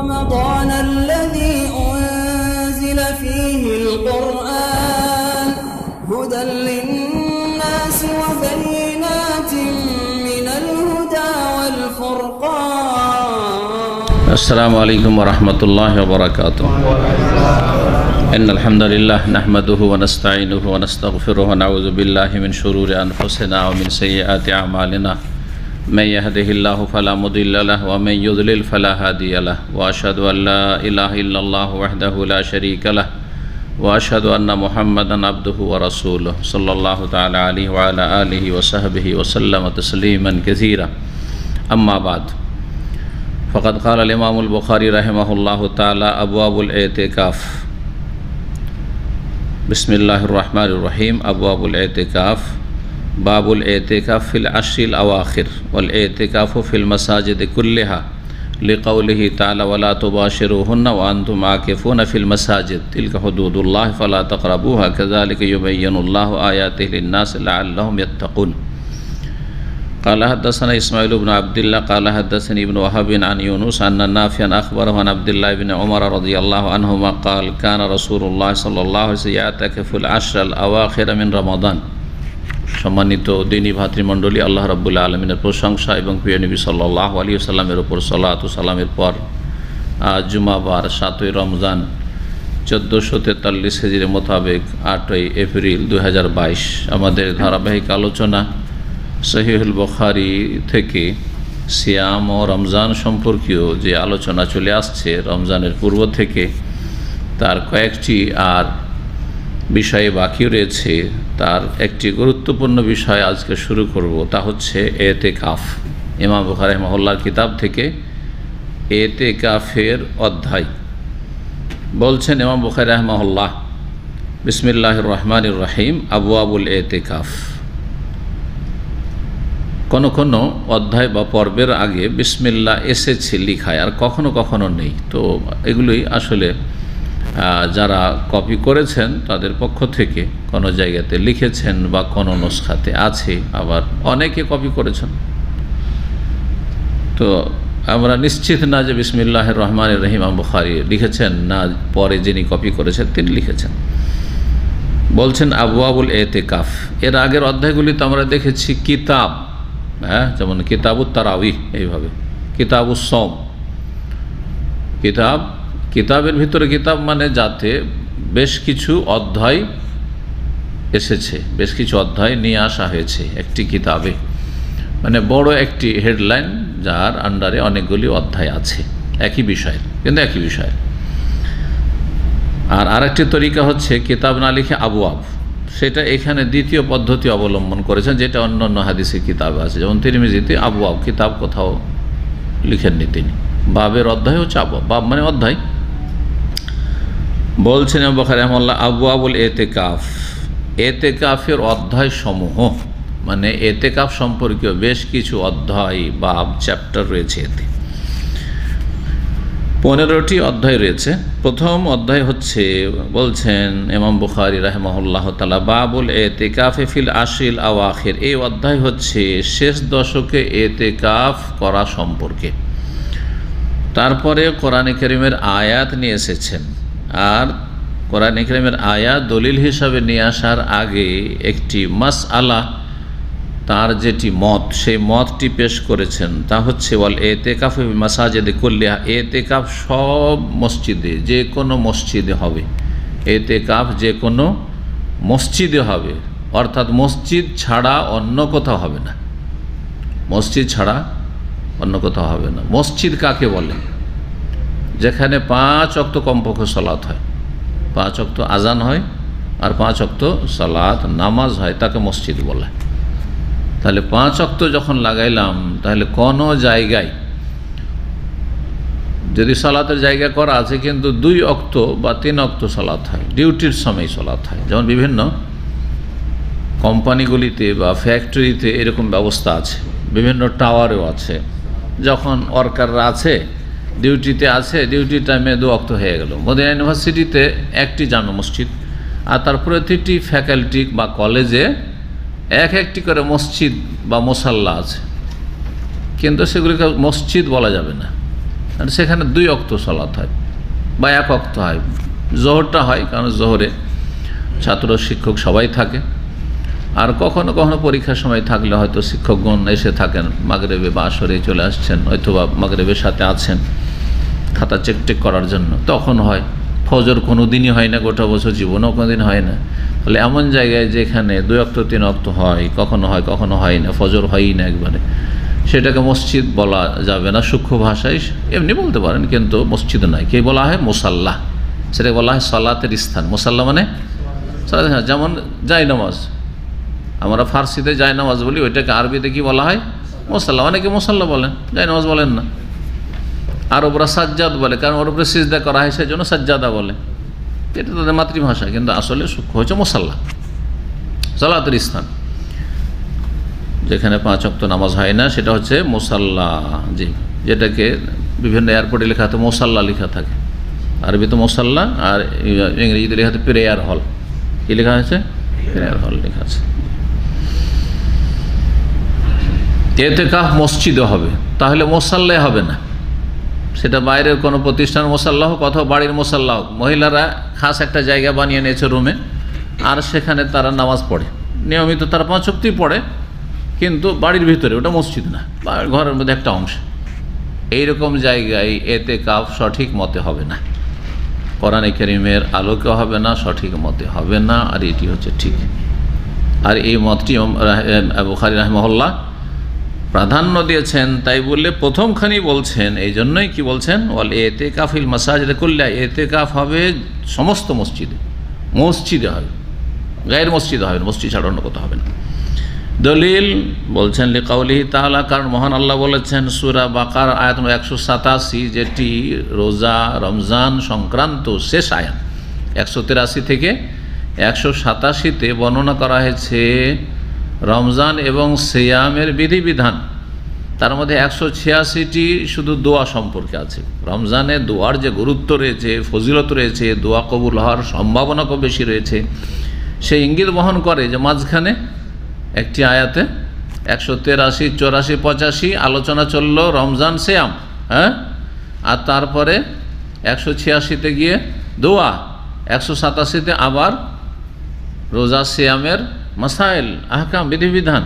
رمضان الذي أنزل فيه القرآن هدى للناس وبينات من الهدى والفرقان. السلام عليكم ورحمة الله وبركاته. إن الحمد لله نحمده ونستعينه ونستغفره ونعوذ بالله من شرور أنفسنا ومن سيئات أعمالنا من يهده الله فلا مضل له ومن يضلل فلا هادي له وأشهد أن لا إله إلا الله وحده لا شريك له وأشهد أن محمدا عبده ورسوله صلى الله تعالى عليه وعلى آله وصحبه وسلم تسليما كثيرا. أما بعد فقد قال الإمام البخاري رحمه الله تعالى أبواب الاعتكاف. بسم الله الرحمن الرحيم. أبواب الاعتكاف. باب الاعتكاف في العشر الأواخر والاعتكاف في المساجد كلها لقوله تعالى ولا تباشروهن وأنتم عاكفون في المساجد تلك حدود الله فلا تقربوها كذلك يبين الله آياته للناس لعلهم يتقون. قال حدثنا إسماعيل بن عبد الله قال حدثني ابن وهب عن يونس أن نافعا أخبره عن عبد الله بن عمر رضي الله عنهما قال كان رسول الله صلى الله عليه وسلم يعتكف العشر الأواخر من رمضان. সম্মানিত দিনী ভাতৃমণ্ডলী, আল্লাহ রাব্বুল আলামিনের প্রশংসা এবং প্রিয় নবী সাল্লাল্লাহু আলাইহি ওয়াসাল্লামের উপর সালাত ও সালামের পর আজ জুমাবার 7ই রমজান 1443 হিজরি মোতাবেক 8ই এপ্রিল 2022 আমাদের ধারাবাহিক আলোচনা সহিহুল বুখারী থেকে সিয়াম ও রমজান সম্পর্কীয় যে আলোচনা চলে আসছে রমজানের পূর্ব থেকে, তার কয়েকটি আর বিষয়ে বাকি রয়েছে। তার একটি গুরুত্বপূর্ণ বিষয় আজকে শুরু করব, তা হচ্ছে এতেকাফ। ইমাম বুখারী রাহিমাহুল্লাহর কিতাব থেকে এতেকাফের অধ্যায়। বলছেন ইমাম বুখারী রাহিমাহুল্লাহ, বিসমিল্লাহির রহমানির রহিম, আবওয়াবুল এতেকাফ। কোনো কোনো অধ্যায় বা পর্বের আগে বিসমিল্লাহ এসেছে লিখায়, আর কখনো কখনো নেই। তো এগুলোই আসলে যারা কপি করেছেন তাদের পক্ষ থেকে কোনো জায়গাতে লিখেছেন বা কোনো নুসখাতে আছে, আবার অনেকে কপি করেছেন। তো আমরা নিশ্চিত না যে বিসমিল্লাহির রহমানির রহিম ইমাম বুখারী লিখেছেন না পরে যিনি কপি করেছেন তিনি লিখেছেন। বলছেন আবওয়াবুল এতেকাফ। এর আগের অধ্যায়গুলিতে আমরা দেখেছি কিতাব, যেমন কিতাবুত তারাবিহ, এইভাবে কিতাবুস সওম। কিতাবের ভিতরে কিতাব মানে যাতে বেশ কিছু অধ্যায় এসেছে, বেশ কিছু অধ্যায় নিয়ে আসা হয়েছে একটি কিতাবে, মানে বড় একটি হেডলাইন যার আন্ডারে অনেকগুলি অধ্যায় আছে একই বিষয়ের, কিন্তু একই বিষয়ের। আর আরেকটি তরিকা হচ্ছে কিতাব না লিখে আবওয়াব, সেটা এখানে দ্বিতীয় পদ্ধতি অবলম্বন করেছেন, যেটা অন্য অন্য হাদিসের কিতাবে আছে। যেমন তিরমিজিতে আবওয়াব কিতাব কোথাও লিখেননি তিনি, বাবের অধ্যায় হচ্ছে আবওয়াব, বাব মানে অধ্যায়। বলছেন ইমাম বুখারী রাহিমাহুল্লাহ আবওয়াবুল এতেকাফ, এতেকাফের অধ্যায় সমূহ, মানে এতেকাফ সম্পর্কীয় বেশ কিছু অধ্যায় বাব চ্যাপ্টার রয়েছে। এতে 15টি অধ্যায় রয়েছে। প্রথম অধ্যায় হচ্ছে, বলছেন ইমাম বুখারী রাহিমাহুল্লাহ তাআলা, বাবুল এতেকাফে ফিল আশরিল আওয়াখির। এই অধ্যায় হচ্ছে শেষ দশকে এতেকাফ করা সম্পর্কে। তারপরে কোরআনে কারীমের আয়াত নিয়ে এসেছেন, আর কোরআনে কারীমের আয়াত দলিল হিসাবে নিয়ে আসার আগে একটি মাসআলা, তার যেটি মত, সেই মতটি পেশ করেছেন। তা হচ্ছে ওয়াল এতেকাফ ফি মাসাজিদি কুল্লিহা, এতেকাফ সব মসজিদে, যে কোনো মসজিদে হবে। এতেকাফ যে কোনো মসজিদে হবে, অর্থাৎ মসজিদ ছাড়া অন্য কোথাও হবে না। মসজিদ ছাড়া অন্য কোথাও হবে না। মসজিদ কাকে বলে? যেখানে 5 ওয়াক্ত কমপক্ষে সালাত হয়, 5 ওয়াক্ত আজান হয় আর 5 ওয়াক্ত সালাত নামাজ হয়, তাকে মসজিদ বলে। তাহলে 5 ওয়াক্ত যখন লাগাইলাম, তাহলে কোনো জায়গায় যদি সালাতের জায়গা করা আছে কিন্তু 2 ওয়াক্ত বা 3 ওয়াক্ত সালাত হয়, ডিউটির সময় সালাত হয়। যেমন বিভিন্ন কোম্পানিগুলিতে বা ফ্যাক্টরিতে এরকম ব্যবস্থা আছে, বিভিন্ন টাওয়ারেও আছে। যখন ওয়ার্কাররা আছে, ডিউটিতে আছে, ডিউটি টাইমে 2 ওয়াক্ত হয়ে গেল। মদিনা ইউনিভার্সিটিতে একটি জামে মসজিদ, আর তার প্রতিটি ফ্যাকাল্টি বা কলেজে একটি করে মসজিদ বা মুসাল্লা আছে, কিন্তু সেগুলিকে মসজিদ বলা যাবে না। আর সেখানে 2 ওয়াক্ত সালাত হয় বা 1 ওয়াক্ত হয়। জোহরটা হয় কারণ জোহরে ছাত্র শিক্ষক সবাই থাকে, আর কখনো কখনো পরীক্ষার সময় থাকলে হয়তো শিক্ষকগণ এসে থাকেন, মাগরিবে বা আসরে চলে আসছেন, অথবা মাগরিবের সাথে আছেন খাতা চেক করার জন্য, তখন হয়। ফজর কোনো দিনই হয় না, গোটা বছর জীবনেও কোনো দিন হয় না। তাহলে এমন জায়গায় যেখানে 2 ওয়াক্ত 3 ওয়াক্ত হয়, কখনো হয় না, ফজর হয়ই না একবারে, সেটাকে মসজিদ বলা যাবে না। সূক্ষ্ম ভাষায় এমনি বলতে পারেন, কিন্তু মসজিদ নয়, কে বলা হয় মুসাল্লা, সেটাকে বলা হয় সালাতের স্থান। মুসাল্লা মানে যেমন জায়নামাজ, আমরা ফার্সিতে জায়নামাজ বলি, ওইটাকে আরবিতে কি বলা হয়? মুসাল্লা। অনেকে মুসাল্লা বলেন, জায়নামাজ বলেন না। আর ওপরা সাজ্জাদ বলে, কারণ ওর উপরে সিজদা করা হয়, সেই জন্য সাজ্জাদা বলে। এটা তাদের মাতৃভাষা, কিন্তু আসলে সূক্ষ্ম হচ্ছে মুসাল্লা, সালাতের স্থান। যেখানে 5 ওয়াক্ত নামাজ হয় না সেটা হচ্ছে মুসাল্লা। জি, যেটাকে বিভিন্ন এয়ারপোর্টে লেখা থাকে মুসাল্লা লেখা থাকে, আরবিতে মুসাল্লা, আর ইংরেজিতে লেখা থাকে প্রেয়ার হল। কি লেখা হয়েছে? প্রেয়ার হল লেখা আছে। ইতিকাফ মসজিদে হবে, তাহলে মুসাল্লায় হবে না। সেটা বাইরের কোনো প্রতিষ্ঠান মুসাল্লা হোক অথবা বাড়ির মুসাল্লা হোক, মহিলারা খাস একটা জায়গা বানিয়ে নিয়েছে রুমে, আর সেখানে তারা নামাজ পড়ে নিয়মিত, তারা 5 ওয়াক্তই পড়ে, কিন্তু বাড়ির ভিতরে, ওটা মসজিদ না, ঘরের মধ্যে একটা অংশ। এইরকম জায়গায় ইতিকাফ সঠিক মতে হবে না, কোরআনে কারীমের আলোকে হবে না, সঠিক মতে হবে না, আর এটি হচ্ছে ঠিক। আর এই মতটি বুখারী রাহিমাহুল্লাহ প্রাধান্য দিয়েছেন, তাই বললে প্রথমখানি বলছেন। এই জন্যই কি বলছেন? ওয়াল ইতিকাফিল মাসাজিদে কুল্লিহা, ইতিকাফ হবে সমস্ত মসজিদে, মসজিদে হবে, গায়ের মসজিদে হবে, মসজিদ ছাড়া অন্য কোথাও হবে না। দলিল বলছেন লিকাউলিহি তাআলা, কারণ মহান আল্লাহ বলেছেন সূরা বাকারা আয়াত 187, যেটি রোজা রমজান সংক্রান্ত শেষ আয়াত। 183 থেকে 187-তে বর্ণনা করা হয়েছে রমজান এবং সিয়ামের বিধিবিধান। তার মধ্যে 186টি শুধু দোয়া সম্পর্কে আছে। রমজানে দোয়ার যে গুরুত্ব রয়েছে, ফজিলত রয়েছে, দোয়া কবুল হওয়ার সম্ভাবনা খুব বেশি রয়েছে, সেই ইঙ্গিত বহন করে যে মাঝখানে একটি আয়াতে 183, 84, 85 আলোচনা চলল রমজান সিয়াম, হ্যাঁ, আর তারপরে 186-তে গিয়ে দোয়া, 187-তে আবার রোজা সিয়ামের মাসাইল, আহকাম, বিধিবিধান।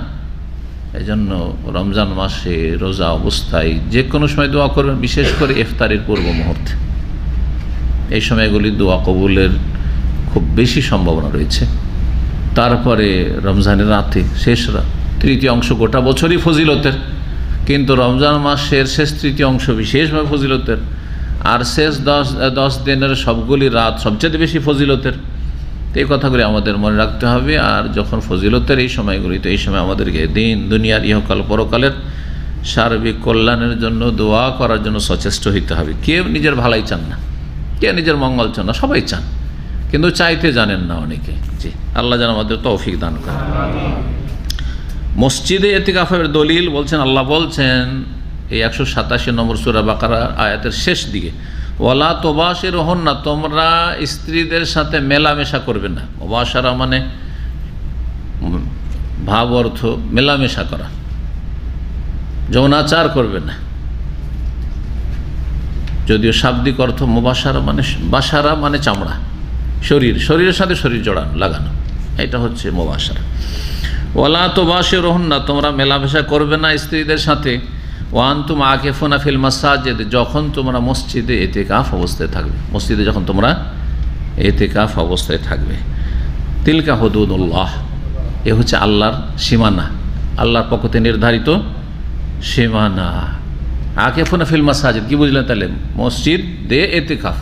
এই জন্য রমজান মাসে রোজা অবস্থায় যে কোনো সময় দোয়া করবেন, বিশেষ করে ইফতারের পূর্ব মুহূর্তে। এই সময়গুলি দোয়া কবুলের খুব বেশি সম্ভাবনা রয়েছে। তারপরে রমজানের রাতে, শেষ রাত, তৃতীয় অংশ গোটা বছরই ফজিলতের, কিন্তু রমজান মাসের শেষ তৃতীয় অংশ বিশেষভাবে ফজিলতের, আর শেষ 10 দিনের সবগুলি রাত সবচেয়ে বেশি ফজিলতের। এই কথাগুলি আমাদের মনে রাখতে হবে। আর যখন ফজিলতের এই সময়গুলি, তো এই সময় আমাদেরকে দিন দুনিয়ার ইহকাল পরকালের সার্বিক কল্যাণের জন্য দোয়া করার জন্য সচেষ্ট হইতে হবে। কে নিজের ভালাই চান না, কে নিজের মঙ্গল চান না, সবাই চান, কিন্তু চাইতে জানেন না অনেকে। জি, আল্লাহ যেন আমাদের তৌফিক দান করেন। মসজিদে ইতিকাফের দলিল বলছেন, আল্লাহ বলছেন এই 187 নম্বর সূরা বাকারা আয়াতের শেষ দিকে, ওয়ালা তুবাশিরুহুন্না, তোমরা স্ত্রীদের সাথে মেলামেশা করবে না। মুবাশারা মানে ভাব অর্থ মেলামেশা করা, যৌনাচার করবে না। যদিও শাব্দিক অর্থ মুবাশারা মানে, বাসারা মানে চামড়া, শরীরের সাথে শরীর জড়ানো, লাগানো, এটা হচ্ছে মুবাশারা। ওয়ালা তুবাশিরুহুন্না, তোমরা মেলামেশা করবে না স্ত্রীদের সাথে। ওয়া আনতুম আকিফুনা ফিল মাসাজিদ, যখন তোমরা মসজিদে ইতিকাফ অবস্থায় থাকবে, মসজিদে যখন তোমরা ইতিকাফ অবস্থায় থাকবে। তিলকা হুদুদুল্লাহ, এ হচ্ছে আল্লাহর সীমানা, আল্লাহর পক্ষ থেকে নির্ধারিত সীমানা। আকিফুনা ফিল মাসাজিদ কি বুঝলেন তাহলে? মসজিদ দে ইতিকাফ।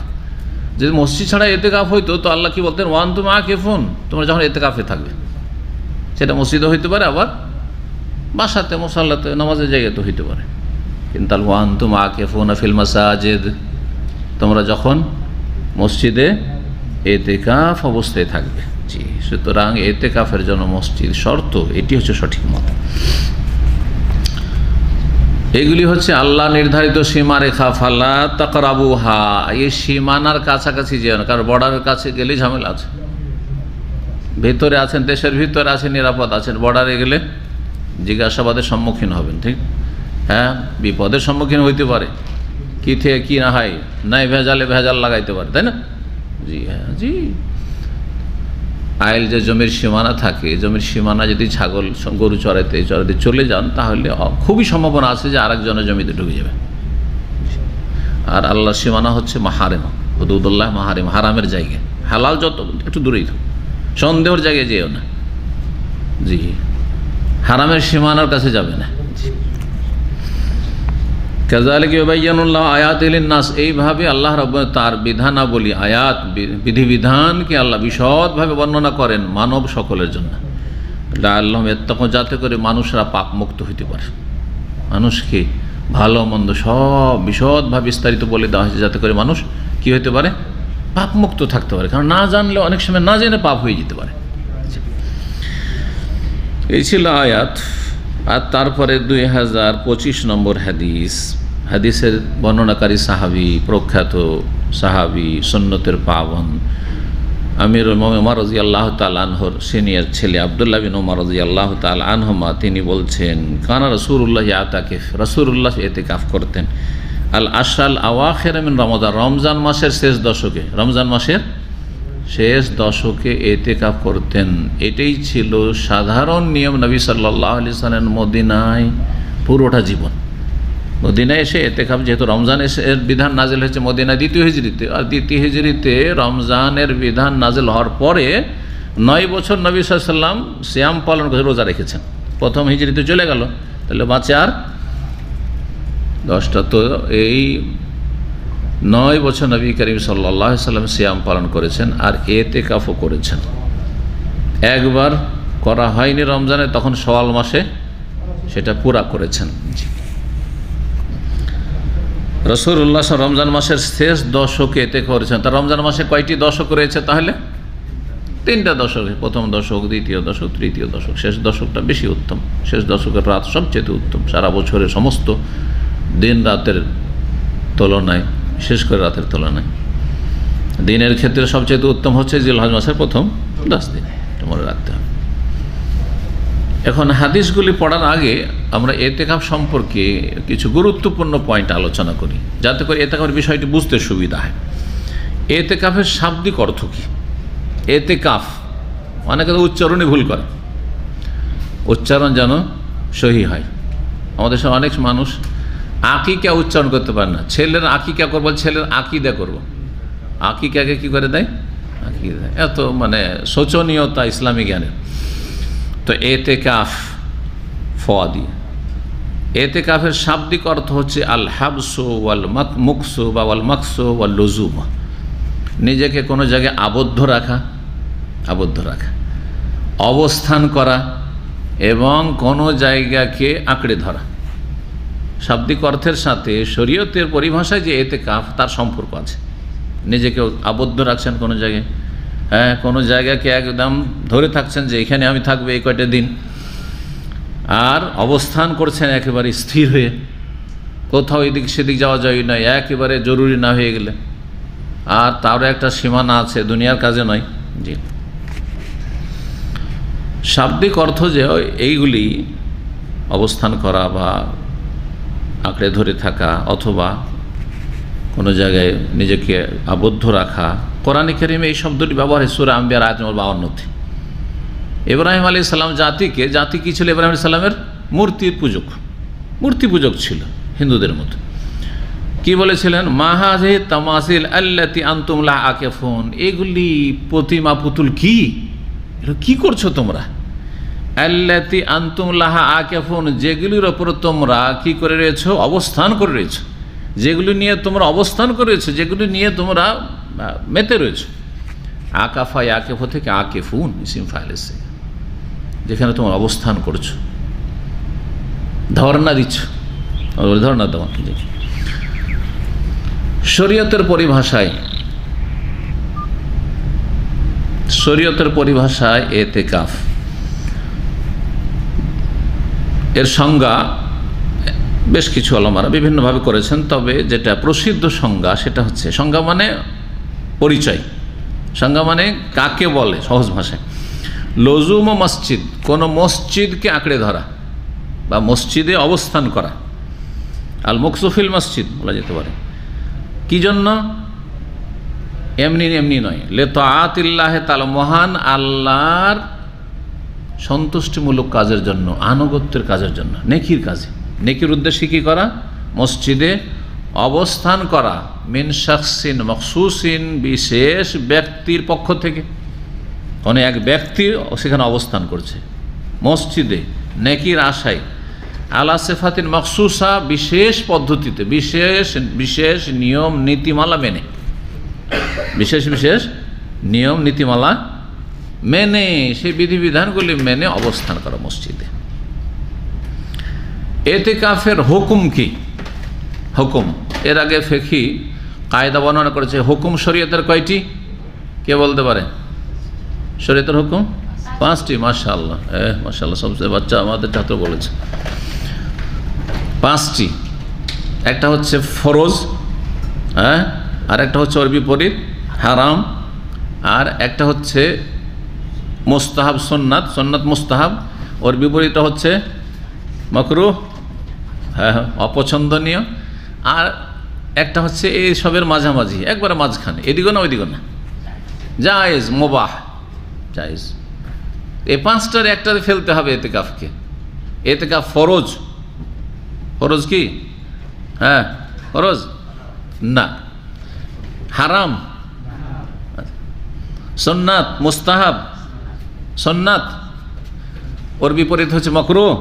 যদি মসজিদ ছাড়া ইতিকাফ হইতো তো আল্লাহ কি বলতেন? ওয়া আনতুম আকিফুন, তোমরা যখন ইতিকাফে থাকবে, সেটা মসজিদও হইতে পারে, আবার বাসাতে, মুসাল্লাতে, নামাজের জায়গাতে হইতে পারে। কিন্তু ওয়া আনতুম আকিফুনা ফিল মাসাজিদ, তোমরা যখন মসজিদে ইতিকাফ অবস্থায় থাকবে। জি, সুতরাং ইতিকাফের জন্য মসজিদ শর্ত, এটি হচ্ছে সঠিক মত। এগুলি হচ্ছে আল্লাহ নির্ধারিত সীমারেখা। ফালা তাকরাবুহা, এই সীমানার কাছাকাছি যেও না, কারণ বর্ডারের কাছে গেলে ঝামেলা আছে। ভিতরে আছেন, দেশের ভিতরে আছেন, নিরাপদ আছেন, বর্ডারে গেলে জিজ্ঞাসাবাদের সম্মুখীন হবেন, ঠিক, হ্যাঁ, বিপদের সম্মুখীন হইতে পারে। কি থেকে কি না হয়, নাই ভেজালে ভেজাল লাগাইতে পারে, তাই না? জি হ্যাঁ, জি। আইল যে জমির সীমানা থাকে, জমির সীমানা যদি ছাগল গরু চড়াইতে চড়াইতে চলে যান, তাহলে খুবই সম্ভাবনা আছে যে আরেকজনের জমিতে ঢুকে যাবে। আর আল্লাহর সীমানা হচ্ছে মাহারিম, হুদুদুল্লাহ মাহারিম, হারামের জায়গা। হালাল যত একটু দূরেই থাক, সন্দেহের জায়গায় যেও না। জি, হারামের সীমানার কাছে যাবে না। কাযালিকা ইউবাইয়িনুল্লাহু আয়াতিহি লিন-নাস, এইভাবে আল্লাহ রাব্বুল তার বিধানাবলী, আয়াত, বিধিবিধানকে আল্লাহ বিশদভাবে বর্ণনা করেন মানব সকলের জন্য। লাআল্লাহুম ইয়াত্তাকুন, যাতে করে মানুষরা পাপ মুক্ত হইতে পারে। মানুষকে ভালো মন্দ সব বিশদভাবে বিস্তারিত বলে দেওয়া হয়েছে, যাতে করে মানুষ কি হইতে পারে, পাপ মুক্ত থাকতে পারে। কারণ না জানলে অনেক সময় না জেনে পাপ হয়ে যেতে পারে। এই ছিল আয়াত। আর তারপরে 2025 নম্বর হাদিস। হাদিসের বর্ণনাকারী সাহাবী, প্রখ্যাত সাহাবী, সুন্নতের পাবন আমিরুল মুমিনিন ওমর রাদিয়াল্লাহু তাআলা আনহুর সিনিয়র ছেলে আব্দুল্লাহ বিন ওমর রাদিয়াল্লাহু তাআলা আনহুমা, তিনি বলছেন, কানা রাসূলুল্লাহ ইয়াতাকিফ, রাসূলুল্লাহ ইতিকাফ করতেন আল আশরাল আওয়াখির মিন রমাদান, রমজান মাসের শেষ দশকে, রমজান মাসের শেষ দশকে ইতিকাফ করতেন। এটাই ছিল সাধারণ নিয়ম নবী সাল্লাল্লাহু আলাইহি ওয়াসাল্লাম মদিনায় পুরোটা জীবন। মদিনায় এসে ইতিকাফ, যেহেতু রমজান এর বিধান নাজিল হয়েছে মদিনায় দ্বিতীয় হিজরিতে, আর দ্বিতীয় হিজরিতে রমজানের বিধান নাজিল হওয়ার পরে 9 বছর নবী সাল্লাল্লাহু আলাইহি ওয়াসাল্লাম সিয়াম পালন করে রোজা রেখেছেন। প্রথম হিজরিতে চলে গেল, তাহলে বাঁচে আর 10টা। তো এই 9 বছর নবী করিম সাল্লাল্লাহু আলাইহি ওয়াসাল্লাম সিয়াম পালন করেছেন আর ইতিকাফও করেছেন। একবার করা হয়নি রমজানে, তখন শাওয়াল মাসে সেটা পুরা করেছেন। রাসূলুল্লাহ রমজান মাসের শেষ দশকে ইতিকাফ করেছেন। তা রমজান মাসে কয়টি দশক রয়েছে? তাহলে 3টা দশক, প্রথম দশক, দ্বিতীয় দশক, তৃতীয় দশক। শেষ দশকটা বেশি উত্তম। শেষ দশকের রাত সবচেয়ে উত্তম, সারা বছরের সমস্ত দিন রাতের তুলনায়, বিশেষ করে রাতের তুলনায় দিনের ক্ষেত্রে সবচেয়ে উত্তম হচ্ছে জিলহজ মাসের প্রথম 10 দিন, এটা মনে রাখতে হবে। এখন হাদিসগুলি পড়ার আগে আমরা ইতিকাফ সম্পর্কে কিছু গুরুত্বপূর্ণ পয়েন্ট আলোচনা করি, যাতে করে ইতিকাফের বিষয়টি বুঝতে সুবিধা হয়। ইতিকাফের শাব্দিক অর্থ কী? ইতিকাফ অনেকে তো উচ্চারণই ভুল করে, উচ্চারণ যেন সহি হয়। আমাদের সব অনেক মানুষ আকিকা উচ্চারণ করতে পারে না। ছেলের আকিকা করবো, ছেলের আকিদা করব, আকিকাকে কি করে দেয়? আকিদা। এত মানে শোচনীয়তা ইসলামী জ্ঞানের। তো ইতিকাফ ফোয়া দিয়ে, ইতিকাফের শাব্দিক অর্থ হচ্ছে আল হাবসু ওয়াল মুকসু বা ওয়াল মাকসু ওয়াল লুজুম, নিজেকে কোনো জায়গায় আবদ্ধ রাখা, অবস্থান করা এবং কোনো জায়গাকে আঁকড়ে ধরা। শাব্দিক অর্থের সাথে শরীয়তের পরিভাষায় যে ইতিকাফ, তার সম্পর্ক আছে। নিজেকে আবদ্ধ রাখছেন কোনো জায়গায়, হ্যাঁ, কোনো জায়গাকে একদম ধরে থাকছেন যে এখানে আমি থাকবো এই কয়টা দিন, আর অবস্থান করছেন একেবারে স্থির হয়ে, কোথাও এদিক সেদিক যাওয়া যায় না, একেবারে জরুরি না হয়ে গেলে, আর তারও একটা সীমানা আছে, দুনিয়ার কাজে নয়। জি, শাব্দিক অর্থ যে এইগুলি অবস্থান করা বা আঁকড়ে ধরে থাকা অথবা কোনো জায়গায় নিজেকে আবদ্ধ রাখা, কোরআনে কারিমে এই শব্দটি ব্যবহার হয় সূরা আম্বিয়ার আয়াত নম্বর 52। ইব্রাহিম আলাইহিস সালাম জাতি কি ছিল? ইব্রাহিম আলাইহিস সালামের মূর্তি পূজক ছিল হিন্দুদের মতো। কি বলেছিলেন? মা হাযিহি তামাসিল আল্লাতী আনতুম লাহা আকিফুন, এগুলি প্রতিমা পুতুল কি, এগুলো কি করছো তোমরা? আল্লাতী আনতুম লাহা আকিফুন, যেগুলির ওপর তোমরা কি করে রয়েছো? অবস্থান করে রয়েছো। যেগুলি নিয়ে তোমরা অবস্থান করেছো, যেগুলি নিয়ে তোমরা মেতে রয়েছো। আকাফা, আকিফ থেকে আকিফুন ইসিম ফাইল এসে, যেখানে তোমরা অবস্থান করছো, ধর্ণা দিচ্ছ, ধর্ণা দেওয়া। শরীয়তের পরিভাষায় ইতিকাফ এর সংজ্ঞা বেশ কিছু ওলামারা বিভিন্নভাবে করেছেন, তবে যেটা প্রসিদ্ধ সংজ্ঞা সেটা হচ্ছে, সংজ্ঞা মানে পরিচয়, সংজ্ঞা মানে কাকে বলে সহজ ভাষায়, লজুম ও মসজিদ, কোনো মসজিদকে আঁকড়ে ধরা বা মসজিদে অবস্থান করা, আল মুকসুফিল মসজিদ বলা যেতে পারে। কি জন্য? এমনি এমনি নয়, লিতাআতিল্লাহি তাআলা, মহান আল্লাহর সন্তুষ্টিমূলক কাজের জন্য, আনুগত্যের কাজের জন্য, নেকির কাজে। নেকির উদ্দেশ্যে কি করা? মসজিদে অবস্থান করা, মিন শাখসিন মখসুসিন, বিশেষ ব্যক্তির পক্ষ থেকে। কোনো এক ব্যক্তি সেখানে অবস্থান করছে মসজিদে নেকির আশায়, আলা সিফাতিন মখসুসা, বিশেষ পদ্ধতিতে, বিশেষ বিশেষ নিয়ম নীতিমালা মেনে, বিশেষ বিশেষ নিয়ম নীতিমালা মেনে, সেই বিধিবিধানগুলি মেনে অবস্থান করা মসজিদে। এতেকাফের হুকুম কি? হুকুম, এর আগে ফিকহি কায়দা বর্ণনা করেছে। হুকুম শরীয়তের কয়টি? কে বলতে পারে? শরীয়তের হুকুম 5টি। মাশাআল্লাহ, মাশাআল্লাহ, সবচেয়ে বাচ্চা আমাদের ছাত্র বলেছে 5টি। একটা হচ্ছে ফরজ, আর একটা হচ্ছে ওর বিপরীত হারাম, আর একটা হচ্ছে মুস্তাহাব সুন্নাত, সুন্নাত মুস্তাহাব, ওর বিপরীতটা হচ্ছে মাকরুহ, অপছন্দনীয়, আর একটা হচ্ছে এই সবের মাঝামাঝি, একবারে মাঝখানে, এদিকে না ওইদিকে না, জায়েজ মুবাহ, জায়েজ। এই 5টার একটাতে ফেলতে হবে এতেকাফকে। এতেকাফ ফরজ, ফরজ কি? হ্যাঁ ফরজ না। হারাম সুন্নাত, মুস্তাহাব সুন্নাত, ওর বিপরীত হচ্ছে মাকরুহ,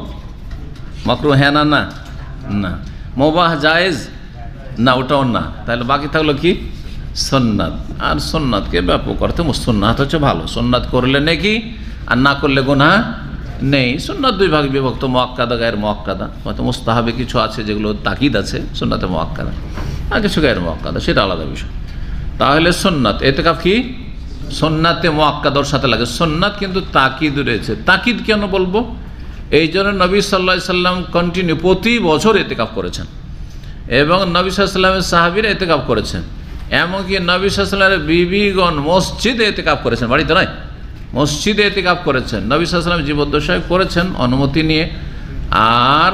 মাকরুহ হ্যাঁ না? না না। মুবাহ জায়েজ না, ওটাও না। তাহলে বাকি থাকলো কি? সুন্নাত। আর সুন্নাতকে ব্যাপক অর্থে সুন্নাত হচ্ছে ভালো, সুন্নাত করলে নেকি আর না করলে গুনাহ নেই। সুন্নাত 2 ভাগে বিভক্ত, মুআক্কাদা, গায়ের মুআক্কাদা। হয়তো মুস্তাহাবে কিছু আছে যেগুলো তাকিদ আছে, সুন্নাতে মুআক্কাদা, আর কিছু গায়ের মুআক্কাদা, সেটা আলাদা বিষয়। তাহলে সুন্নাত, এতেকাফ কি? সুন্নাতে মুআক্কাদার সাথে লাগে। সুন্নাত কিন্তু তাকিদ রয়েছে। তাকিদ কেন বলবো? এই জন্য নবী সাল্লাল্লাহু আলাইহি সাল্লাম কন্টিনিউ প্রতি বছর এতেকাফ করেছেন, এবং নবী সাল্লাল্লাহু আলাইহি সাল্লামের সাহাবীরা এতেকাফ করেছেন। এমনকি নবী সাল্লাল্লাহু আলাইহি সাল্লামের বিবিগণ মসজিদে এতেকাফ করেছেন, বাড়িতে নয়, মসজিদে এতেকাফ করেছেন। নবী সাল্লাল্লাহু আলাইহি সাল্লাম জীবদ্দশায় করেছেন অনুমতি নিয়ে, আর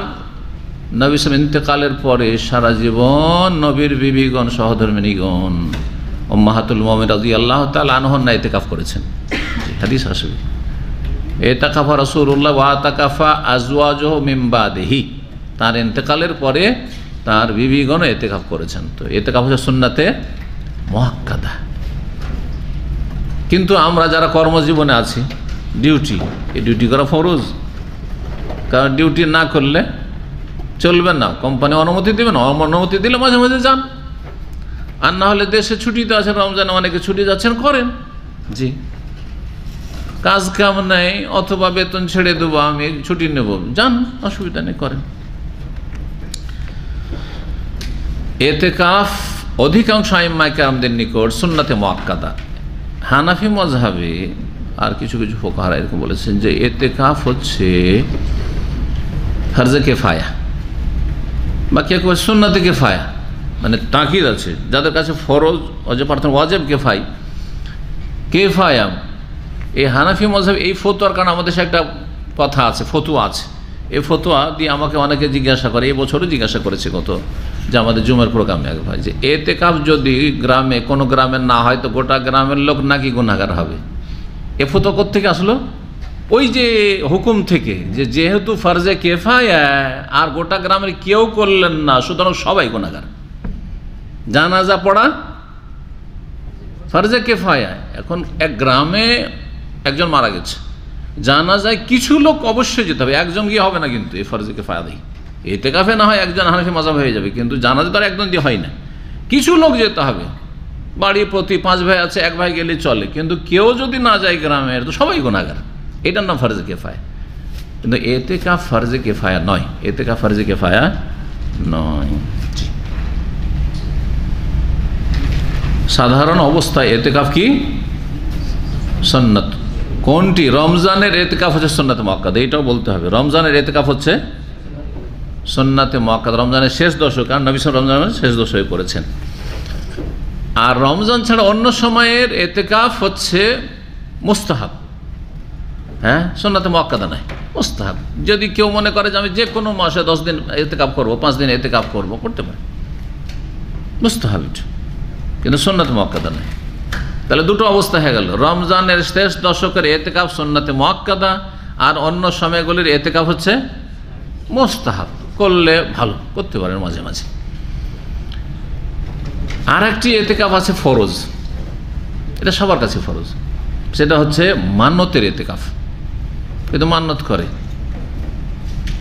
নবী সাল্লাল্লাহু ইন্তেকালের পরে সারা জীবন নবীর বিবিগণ, সহধর্মিণীগণ, উম্মাহাতুল মুমিনিন রাদিয়াল্লাহু তাআলা আনহুন্না এতেকাফ করেছেন। হাদিস আসবে, এতাকাফা রাসূলুল্লাহ ওয়া তাকাফা আজওয়াজুহু মিন বাদিহি, তার ইন্তেকালের পরে তার বিবিগণ এতেকাফ করেছেন। তো এতেকাফ হচ্ছে সুন্নাতে মুআক্কাদা। কিন্তু আমরা যারা কর্মজীবনে আছি, ডিউটি, এই ডিউটি করা ফরজ, কারণ ডিউটি না করলে চলবে না, কোম্পানি অনুমতি দেবে না। অনুমতি দিলে মাঝে মাঝে যান, আর না হলে দেশে ছুটিতে আছেন, রমজানে অনেকে ছুটি যাচ্ছেন, করেন। জি, কাজ কাম নেই, অথবা বেতন ছেড়ে দেবো, আমি ছুটি নেব, যান, অসুবিধা নেই, করেন। এতেকাফ অধিকাংশ আইম্মায়ে কেরামদের নিকট সুন্নাতে মুআক্কাদা। হানাফি মাযহাবে আর কিছু কিছু ফুকাহারা এরকম বলেছেন যে এতেকাফ হচ্ছে ফরজে কিফায়া, বা কেউ কেউ সুন্নাতে কিফায়া, মানে তাকিদ আছে যাদের কাছে ফরজ প্রার্থনা ওয়াজিব কিফায়া। এই হানাফি মাযহাব এই ফতোয়ার কারণে আমাদের দেশে একটা কথা আছে, ফতোয়া আছে। এই ফতোয়া দিয়ে আমাকে অনেকে জিজ্ঞাসা করে, এই বছরও জিজ্ঞাসা করেছে কত, যে আমাদের জুমার প্রোগ্রামে এক ভাই, যে এতেকাফ যদি গ্রামে কোনো গ্রামের না হয় তো গোটা গ্রামের লোক নাকি গুনাহগার হবে? এ ফতোয়া কোত্থেকে আসলো? ওই যে হুকুম থেকে, যে যেহেতু ফরজে কিফায়া আর গোটা গ্রামের কেউ করলেন না, সুতরাং সবাই গুনাহগার। জানাজা পড়া ফরজে কিফায়া। এখন এক গ্রামে একজন মারা গেছে, জানাজায় কিছু লোক অবশ্যই যেতে হবে, একজন গিয়ে হবে না, কিন্তু এই ফরজে কিফায়া দেয়। এতেকাফে না হয় একজন হানাফি মাযহাব হয়ে যাবে, কিন্তু জানাজা তো আর একজন দিয়ে হয় না, কিছু লোক যেতে হবে। বাড়ি প্রতি 5 ভাই আছে, 1 ভাই গেলে চলে, কিন্তু কেউ যদি না যায় গ্রামের, তো সবাই গুনাহগার। এটার নাম ফরজে কিফায়া। কিন্তু এতেকাফ ফরজে কিফায়া নয়, এতেকাফ ফরজে কিফায়া নয়। সাধারণ অবস্থায় এতেকাফ কি? সুন্নাত। কোনটি? রমজানের এতেকাফ হচ্ছে সুন্নাতে মুআক্কাদা, এটাও বলতে হবে। রমজানের এতেকাফ হচ্ছে সুন্নাতে মুআক্কাদা, রমজানের শেষ দশক, কারণ নবী সাল্লাল্লাহু আলাইহি ওয়াসাল্লাম শেষ দশকে করেছেন। আর রমজান ছাড়া অন্য সময়ের এতেকাফ হচ্ছে মুস্তাহাব, হ্যাঁ, সুন্নাতে মুআক্কাদা নয়, মুস্তাহাব। যদি কেউ মনে করে যে আমি যে কোনো মাসে 10 দিন এতেকাফ করবো, 5 দিন এতেকাফ করবো, করতে পারে, মুস্তাহাব। কিন্তু সুন্নাতে মুআক্কাদা নয়। তাহলে দুটো অবস্থা হয়ে গেল, রমজানের শেষ দশকের এতেকাফ সুন্নাতে মুআক্কাদা, আর অন্য সময়গুলির এতেকাফ হচ্ছে মুস্তাহাব, করলে ভালো, করতে পারেন মাঝে মাঝে। আর একটি এতেকাফ আছে ফরজ, এটা সবার কাছে ফরজ, সেটা হচ্ছে মান্যতের এতেকাফ। কিন্তু মান্যত করে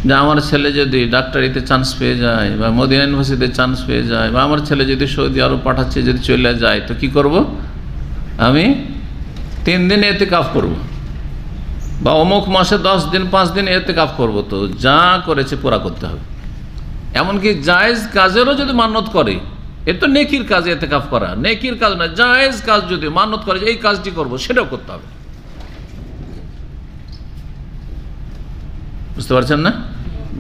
যে আমার ছেলে যদি ডাক্তারিতে চান্স পেয়ে যায়, বা মদিনা ইউনিভার্সিটিতে চান্স পেয়ে যায়, বা আমার ছেলে যদি সৌদি আরব পাঠাচ্ছে যদি চলে যায়, তো কি করব, আমি 3 দিন এতেকাফ করব, বা অমুক মাসে 10 দিন 5 দিন এতেকাফ করব। তো যা করেছে পুরা করতে হবে। এমনকি জায়েজ কাজেরও যদি মান্যত করে, এর তো নেকির কাজ এতেকাফ করা, নেকির কাজ না, জায়েজ কাজ যদি মান্যত করে যে এই কাজটি করব, সেটাও করতে হবে। বুঝতে পারছেন না?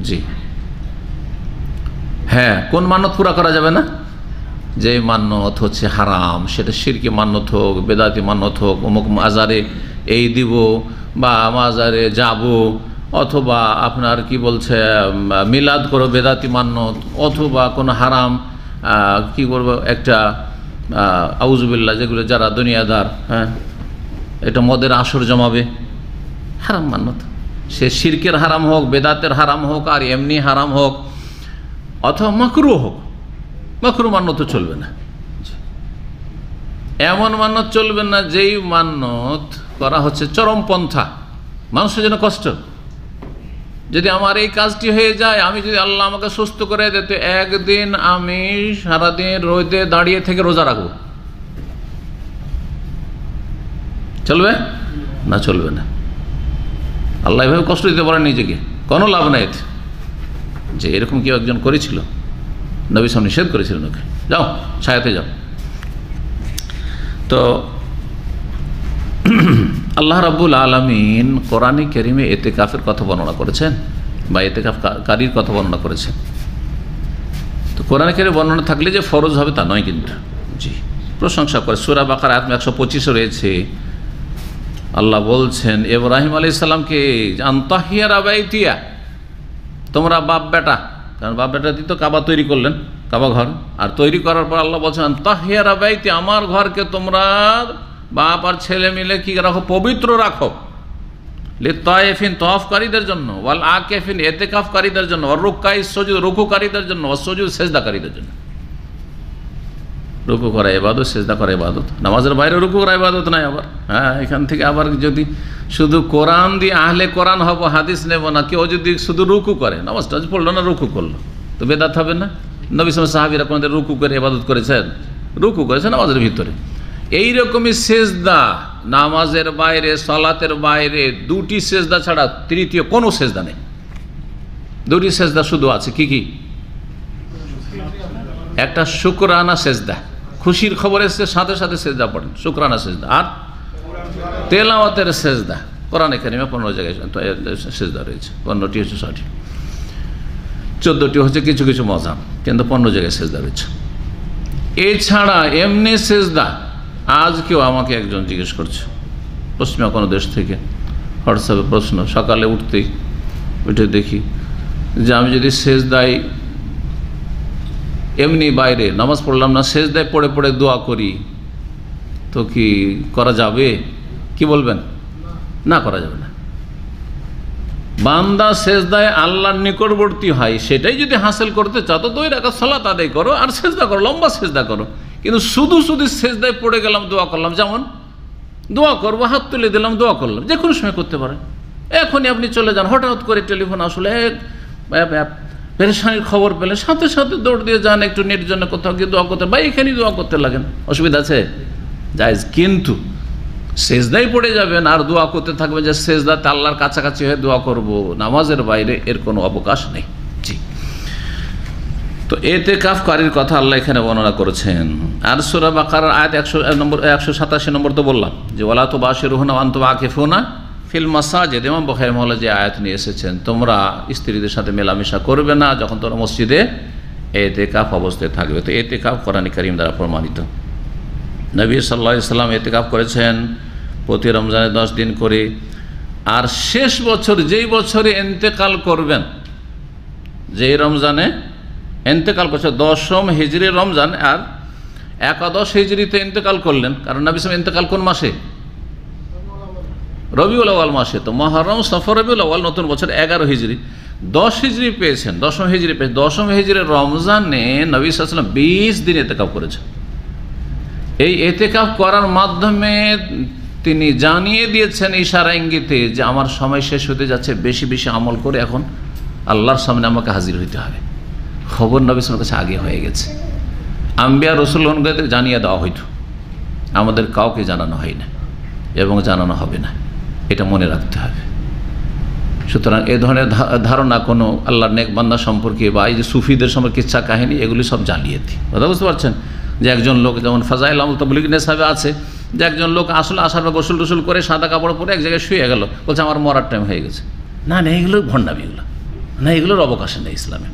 জি হ্যাঁ, কোন মান্যত পুরা করা যাবে না? যে মান্যত হচ্ছে হারাম, সেটা শিরকি মান্যত হোক, বেদাতি মান্যত হোক, অমুক মাজারে এই দিব, বা মাজারে যাব, অথবা আপনার কি বলছে মিলাদ করো বেদাতি মান্যত, অথবা কোনো হারাম কি করবো একটা আউযুবিল্লাহ, যেগুলো যারা দুনিয়াদার, হ্যাঁ এটা মদের আসর জমাবে, হারাম মান্যত। সে শিরকের হারাম হোক, বেদাতের হারাম হোক, আর এমনি হারাম হোক, অথবা মাকরু হোক, মাকরু মান্যত চলবে না। এমন মান্যত চলবে না যেই মান্যত করা হচ্ছে চরমপন্থা, মানুষের জন্য কষ্ট। যদি আমার এই কাজটি হয়ে যায়, আমি যদি আল্লাহ আমাকে সুস্থ করে দেয়, তো একদিন আমি সারাদিন রোদে দাঁড়িয়ে থেকে রোজা রাখবো, চলবে না? চলবে না। আল্লাহ এভাবে কষ্ট দিতে পারেন নিজেকে, কোনো লাভ নাই এতে। যে এরকম কেউ একজন করেছিল, নবী সাল্লাল্লাহু আলাইহি ওয়াসাল্লাম নিষেধ করেছিলেন ওকে, যাও ছায়াতে যাও। তো আল্লাহ রাব্বুল আলামিন কোরআনে কারীমে ইতিকাফের কথা বর্ণনা করেছেন, বা ইতিকাফকারীর কথা বর্ণনা করেছেন। তো কোরআনে কারীমে বর্ণনা থাকলে যে ফরজ হবে তা নয় কিন্তু। জি, প্রশংসা করে সূরা বাকারা আয়াত 125 রয়েছে, আল্লাহ বলছেন ইব্রাহিম আলাইহিস সালামকে, আনতাহিয়া বাইতিয়া, তোমরা বাপ বেটা, কারণ বাপ বেটা দিয়ে তো কাবা তৈরি করলেন, কাবা ঘর, আর তৈরি করার পর আল্লাহ বলছেন আনতাহিয়া বাইতি, আমার ঘরকে তোমরা বাপ আর ছেলে মিলে কি রাখো, পবিত্র রাখো। লিত্তাইফিন, তওয়াফকারীদের জন্য, ওয়াল আকিফিন, ইতিকাফকারীদের জন্য, ওয়ার রুকআই সুজুদ, রুকুকারীদের জন্য, ওয়াস সুজুদ, সিজদাকারীদের জন্য। রুকু করা ইবাদত, সিজদা করা ইবাদত, নামাজের বাইরে রুকু করা ইবাদত নাই। আবার হ্যাঁ, এখান থেকে আবার যদি শুধু কোরআন দিয়ে আহলে কোরআন হব, হাদিস নেব না, কেউ যদি শুধু রুকু করে, নামাজটা পড়লো না, রুকু করলো, তো বেদাত হবে না? নবী সাল্লাল্লাহু সাহাবীরা কোনদিন রুকু করে ইবাদত করেছেন? রুকু করেছেন নামাজের ভিতরে। এইরকমই সেজদা নামাজের বাইরে, সালাতের বাইরে, 2টি সেজদা ছাড়া তৃতীয় কোনো সেজদা নেই। 2টি সেজদা শুধু আছে, কি কি? একটা শুকরানা সেজদা, খুশির খবর এসছে সাথে সাথে সেজদা পড়েন, শুকরানা সেজদা। আর তেলাওয়াতের সেজদা, কোরআনে কারিমে 15 জায়গায় সেজদা রয়েছে, 15টি হচ্ছে সঠিক, 14টি হচ্ছে কিছু কিছু মজাব, কিন্তু 15 জায়গায় সেজদা রয়েছে। এছাড়া এমনি সেজদা, আজ কেউ আমাকে একজন জিজ্ঞেস করছে পশ্চিমা কোনো দেশ থেকে, হোয়াটসঅ্যাপে প্রশ্ন, সকালে উঠে দেখি যে আমি যদি সেজদায় এমনি বাইরে নামাজ পড়লাম না, সেজদায় পড়ে পড়ে দোয়া করি, তো কি করা যাবে? কি বলবেন? না, করা যাবে না। বান্দা সেজদায় আল্লাহর নিকটবর্তী হয়, সেটাই যদি হাসিল করতে চাও তো 2 রাকাত সালাত আদায় করো আর সেজদা করো, লম্বা সেজদা করো। কিন্তু শুধু শুধু সেজদায় পড়ে গেলাম, দোয়া করলাম, যেমন দোয়া করবো, হাত তুলে দিলাম, দোয়া করলাম, যে কোনো সময় করতে পারেন। এখনই আপনি চলে যান, হঠাৎ করে টেলিফোন আসলে পেরেশানির খবর পেলে সাথে সাথে দৌড় দিয়ে যান, একটু নেট জন্য কোথাও গিয়ে দোয়া করতে, বা এখানেই দোয়া করতে লাগেন, অসুবিধা আছে? জায়েজ। কিন্তু সেজদাই পড়ে যাবেন আর দোয়া করতে থাকবেন যে সেজদাতে আল্লাহর কাছাকাছি হয়ে দোয়া করব, নামাজের বাইরে, এর কোনো অবকাশ নেই। জি, তো ইতিকাফকারীর কথা আল্লাহ এখানে বর্ণনা করেছেন। আর সূরা বাকারার আয়াত 187 নম্বর তো বললাম যে ওয়ালা তুবাশিরুহুনা ওয়া আনতুম আকিফুনা ফিল মাসাজিদ। ইমাম বুখারী রাহিমাহুল্লাহ যে আয়াত নিয়ে এসেছেন, তোমরা স্ত্রীদের সাথে মেলামেশা করবে না যখন তোমরা মসজিদে ইতিকাফ অবস্থায় থাকবে। তো ইতিকাফ কোরআন কারীম দ্বারা প্রমাণিত। নবী সাল্লাল্লাহু আলাইহি ওয়াসাল্লাম ইতিকাফ করেছেন প্রতি রমজানে 10 দিন করে। আর শেষ বছর, যেই বছরে ইন্তেকাল করবেন, যেই রমজানে ইন্তেকাল করছে, 10ম হিজরি রমজান, আর একাদশ হিজরিতে ইন্তেকাল করলেন, কারণ নবী সাল্লাল্লাহু আলাইহি ওয়াসাল্লাম ইন্তেকাল কোন মাসে? রবিউল আউয়াল মাসে। তো মুহররম, সফর, রবিউল আউয়াল, নতুন বছর 11 হিজরি। 10 হিজরি পেয়েছেন, দশম হিজরি পেয়েছেন। দশম হিজরির রমজানে নবী সাল্লাল্লাহু আলাইহি ওয়াসাল্লাম 20 দিন ইতিকাফ করেছেন। এই ইতিকাফ করার মাধ্যমে তিনি জানিয়ে দিয়েছেন ইশারা ইঙ্গিতে যে আমার সময় শেষ হতে যাচ্ছে, বেশি বেশি আমল করে এখন আল্লাহর সামনে আমাকে হাজির হইতে হবে। খবর নবী সাল্লাল্লাহু আলাইহি ওয়াসাল্লামের কাছে আগে হয়ে গেছে। আম্বিয়া রাসূলগণকে জানিয়ে দেওয়া হইতো, আমাদের কাউকে জানানো হয় না এবং জানানো হবে না, এটা মনে রাখতে হবে। সুতরাং এ ধরনের ধারণা কোনো আল্লাহর নেক বান্দা সম্পর্কে বা এই যে সুফিদের সম্পর্কে কিচ্ছা কাহিনী, এগুলি সব জালিয়াতি। কথা বুঝতে পারছেন? যে একজন লোক, যেমন ফাজাইল আমল তাবলীগ নেসাবে আছে, যে একজন লোক আসলে আসার পর গোসল টোসল করে সাদা কাপড় পরে এক জায়গায় শুয়ে গেল, বলছে আমার মরার টাইম হয়ে গেছে। না না, এগুলো ভণ্ডামি, এগুলো না, এগুলোর অবকাশ নেই ইসলামে।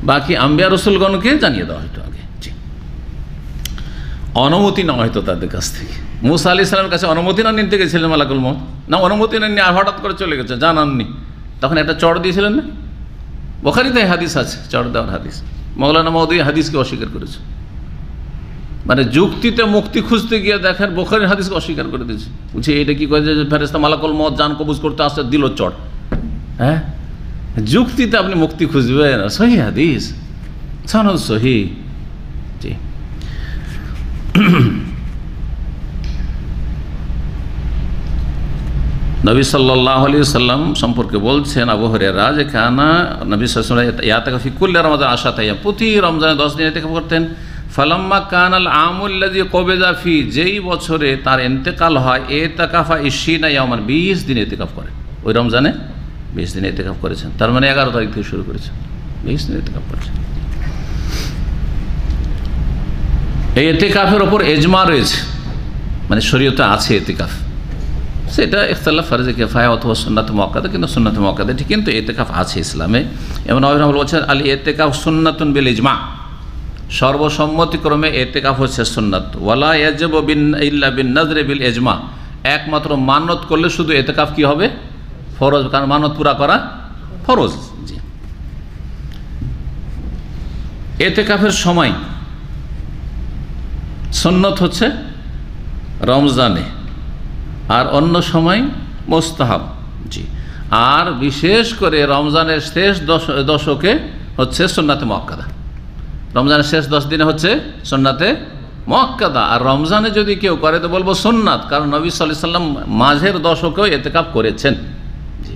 বাকি আম্বিয়া রসুলগণকে জানিয়ে দেওয়া হয়তো আগে, অনুমতি নেওয়া হয়তো তাদের কাছ থেকে। মুসা আলাইহিস সালামের কাছে অনুমতি না নিতে গেছিলেন মালাকুল মউত? না, অনুমতি নেননি, আর হঠাৎ করে চলে গেছে, জানাননি। তখন একটা চড় দিয়েছিলেন না? বুখারীতে হাদিস আছে, চড় দেওয়ার হাদিস। মাওলানা মওদুদী হাদিসকে অস্বীকার করেছে, মানে যুক্তিতে মুক্তি খুঁজতে গিয়ে দেখেন বুখারীর হাদিসকে অস্বীকার করে দিয়েছে। বলছে এটা কি করে যে ফেরেশতা মালাকুল মউত জান কবজ করতে আসছে, দিল চড়। হ্যাঁ, যুক্তিতে আপনি মুক্তি খুঁজবেন, সহি হাদিস, সনদ সহি। জি। নবী সাল্লাল্লাহু আলাইহি ওয়াসাল্লাম সম্পর্কে বলছেন আবু হুরায়রা যে কানা নবী সাল্লাল্লাহু আলাইহি ওয়াসাল্লাম ইয়াতাকা ফি কুল্লি রমাদান 10 আইয়াম, প্রতি রমজানে 10 দিন ইতিকাফ করতেন। ফালাম্মা কানাল আমুল্লাযী কবিযা ফি, যেই বছরে তার ইন্তেকাল হয়, ইতিকাফা 20 ইয়ামান, 20 দিন ইতিকাফ করেন। ওই রমজানে 20 দিন ইতিকাফ করেছেন, তার মানে 11 তারিখ থেকে শুরু করেছেন, 20 দিন ইতিকাফ করেছেন। এই ইতিকাফের ওপর ইজমা রয়েছে, মানে শরীয়তে আছে ইতিকাফ, সেটা ইখতিলাফ ফরজে কিফায়া অথবা সুন্নাত মুআক্কাদা, কিন্তু সুন্নাত মুআক্কাদা ঠিক, কিন্তু ইতিকাফ আছে ইসলামে। এবং নবী বলছেন আল ইতিকাফ সুন্নাতুন বিল ইজমা, সর্বসম্মতিক্রমে ইতিকাফ হচ্ছে সুন্নাত। ওয়ালা ইয়াজিবু ইল্লা বিন নাযরি বিল ইজমা, একমাত্র মানত করলে শুধু ইতিকাফ কি হবে? ফরজ, কারণ মানত পুরা করা ফরজ। জি। ইতিকাফের সময় সুন্নত হচ্ছে রমজানে, আর অন্য সময় মুস্তাহাব। জি। আর বিশেষ করে রমজানের শেষ দশকে হচ্ছে সুন্নাতে মুআক্কাদা, রমজানের শেষ 10 দিনে হচ্ছে সুন্নাতে মুআক্কাদা। আর রমজানে যদি কেউ করে তো বলবো সুন্নাত, কারণ নবী সাল্লাল্লাহু আলাইহি ওয়াসাল্লাম মাঝের দশকেও ইতিকাফ করেছেন। জি।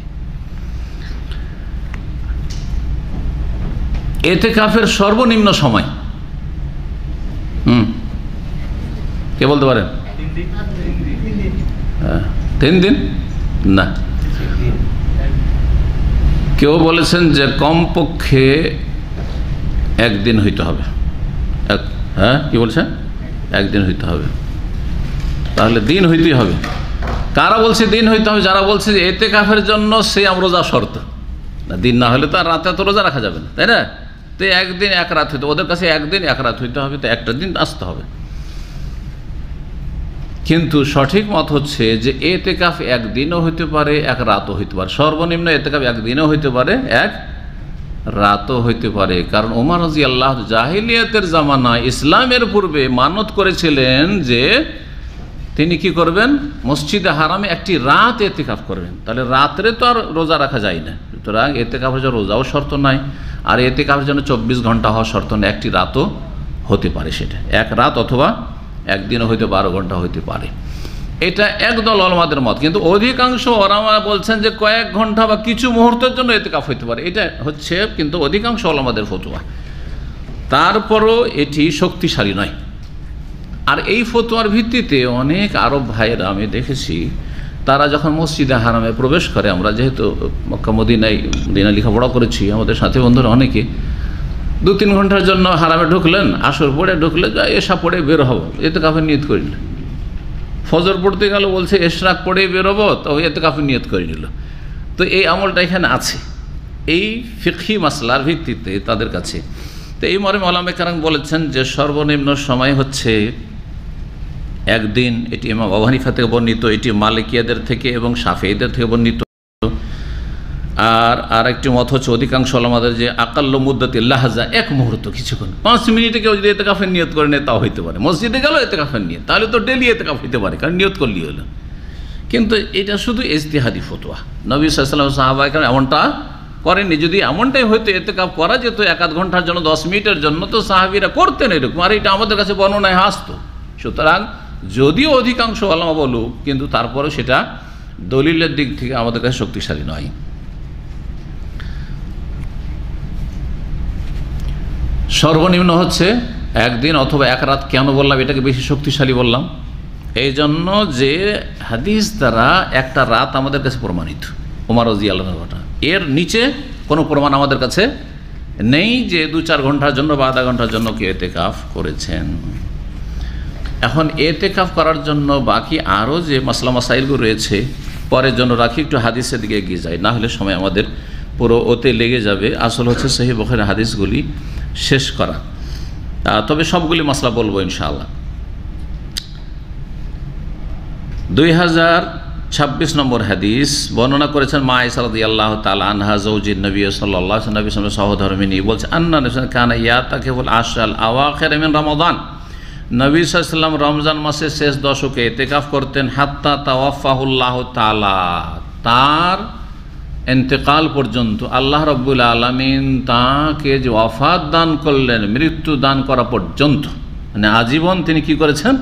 ইতিকাফের সর্বনিম্ন সময় কে বলতে পারেন? 3 দিন না, কেউ বলেছেন যে কমপক্ষে 1 দিন হইতে হবে। হ্যাঁ, কি বলছেন? 1 দিন হইতে হবে, তাহলে দিন হইতেই হবে। কারা বলছে দিন হইতে হবে? যারা বলছে যে ইতিকাফের জন্য সিয়াম রোজা শর্ত, না দিন না হলে তো আর রাতে তো রোজা রাখা যাবে না, তাই না? তো 1 দিন 1 রাত হইতে, ওদের কাছে 1 দিন 1 রাত হইতে হবে, তো একটা দিন আসতে হবে। কিন্তু সঠিক মত হচ্ছে যে ইতিকাফ 1 দিনও হইতে পারে, 1 রাতও হইতে পারে। সর্বনিম্ন ইতিকাফ 1 দিনও হইতে পারে, 1 রাতও হইতে পারে। কারণ ওমর রাদিয়াল্লাহু জাহিলিয়াতের জামানায়, ইসলামের পূর্বে মানত করেছিলেন যে তিনি কি করবেন? মসজিদে হারামে একটি রাত ইতিকাফ করবেন। তাহলে রাত্রে তো আর রোজা রাখা যায় না, সুতরাং ইতিকাফের জন্য রোজাও শর্ত নাই, আর ইতিকাফের জন্য 24 ঘন্টা হওয়া শর্ত নেই, একটি রাতও হতে পারে, সেটা 1 রাত অথবা 1 দিনও হইতে 12 ঘন্টা হইতে পারে। এটা একদল ওলামাদের মত, কিন্তু অধিকাংশ ওলামা বলছেন যে কয়েক ঘন্টা বা কিছু মুহূর্তের জন্য ইতিকাফ হইতে পারে, এটা হচ্ছে কিন্তু অধিকাংশ ওলামাদের ফতোয়া। তারপরও এটি শক্তিশালী নয়। আর এই ফতোয়ার ভিত্তিতে অনেক আরব ভাইয়েরা আমি দেখেছি, তারা যখন মসজিদে হারামে প্রবেশ করে, আমরা যেহেতু মক্কা মদিনায় লেখাপড়া করেছি, আমাদের সাথী বন্ধুরা অনেকে 2-3 ঘন্টার জন্য হারামে ঢুকলেন, আসর পড়ে ঢুকলে এশা পড়ে বের হবো, ইতিকাফের নিয়ত করিল। ফজর পড়তে গেল, বলছে ইশরাক পড়ে বেরোবো, তো ইতিকাফের নিয়ত করে নিল। তো এই আমলটা এখানে আছে, এই ফিকহি মাসলার ভিত্তিতে তাদের কাছে। তো এই মর্মে ওলামায়ে কেরাম বলেছেন যে সর্বনিম্ন সময় হচ্ছে 1 দিন। এটি ইমাম আবু হানিফা থেকে বর্ণিত, এটি মালিকিয়াদের থেকে এবং শাফিঈদের থেকে বর্ণিত। আর আরেকটি মত হচ্ছে অধিকাংশ ওলামাদের যে আকাল্ল মুদ্দাতি লাহজা, এক মুহূর্ত, কিছুক্ষণ, 5 মিনিটে কেউ যদি ইতিকাফের নিয়ত করে নেয় তাও হইতে পারে। মসজিদে গেল ইতিকাফের নিয়ত, তাহলে তো ডেলি ইতিকাফ হইতে পারে, কারণ নিয়ত করলেই হলো। কিন্তু এটা শুধু ইজতিহাদি ফতোয়া। নবী সাল্লাল্লাহু আলাইহি ওয়াসাল্লাম সাহাবায়ে কেরাম এমনটা করেননি। যদি এমনটাই হয়তো ইতিকাফ করা যেত 1-8 ঘন্টার জন্য, 10 মিনিটের জন্য, তো সাহাবীরা করতেন এরকম, আর এটা আমাদের কাছে বর্ণনায় আসতো। সুতরাং যদিও অধিকাংশ ওলামা বলুক, কিন্তু তারপরেও সেটা দলিলের দিক থেকে আমাদের কাছে শক্তিশালী নয়। সর্বনিম্ন হচ্ছে 1 দিন অথবা 1 রাত। কেন বললাম এটাকে বেশি শক্তিশালী বললাম? এই জন্য যে হাদিস দ্বারা একটা রাত আমাদের কাছে প্রমাণিত, ওমর রাদিয়াল্লাহু আনহু ঘটনা। এর নিচে কোনো প্রমাণ আমাদের কাছে নেই যে 2-4 ঘন্টার জন্য বা আধা ঘন্টার জন্য কেউ ইতিকাফ করেছেন। এখন ইতিকাফ করার জন্য বাকি আরও যে মাসলা মাসাইলগুলো রয়েছে পরের জন্য রাখি, একটু হাদিসের দিকে এগিয়ে যায়, না হলে সময় আমাদের পুরো ওতে লেগে যাবে। আসল হচ্ছে সহিহ বুখারী হাদিসগুলি শেষ করা, তবে সবগুলি মাসলা বলবো ইনশাআল্লাহ। 2026 নম্বর হাদিস বর্ণনা করেছেন মা আয়েশা রাদিয়াল্লাহু তাআলা আনহা যাওজিন নবী সাল্লাল্লাহু আলাইহি নবী সাল্লাল্লাহু সহধর্মিনী বলছে, আন্না নবী কানা ইয়াতাকিফুল আশরাল আওয়াখির মিন রমাদান। নবী সাল্লাল্লাহু আলাইহি ওয়াসাল্লাম রমজান মাসের শেষ দশকে ইতিকাফ করতেন, হাত্তা তাওয়াফাহুল্লাহু তাআলা, তার ইন্তেকাল পর্যন্ত। আল্লাহ রাব্বুল আলামিন তাকে যে ওয়াফাত দান করলেন, মৃত্যু দান করা পর্যন্ত, মানে আজীবন তিনি কি করেছেন?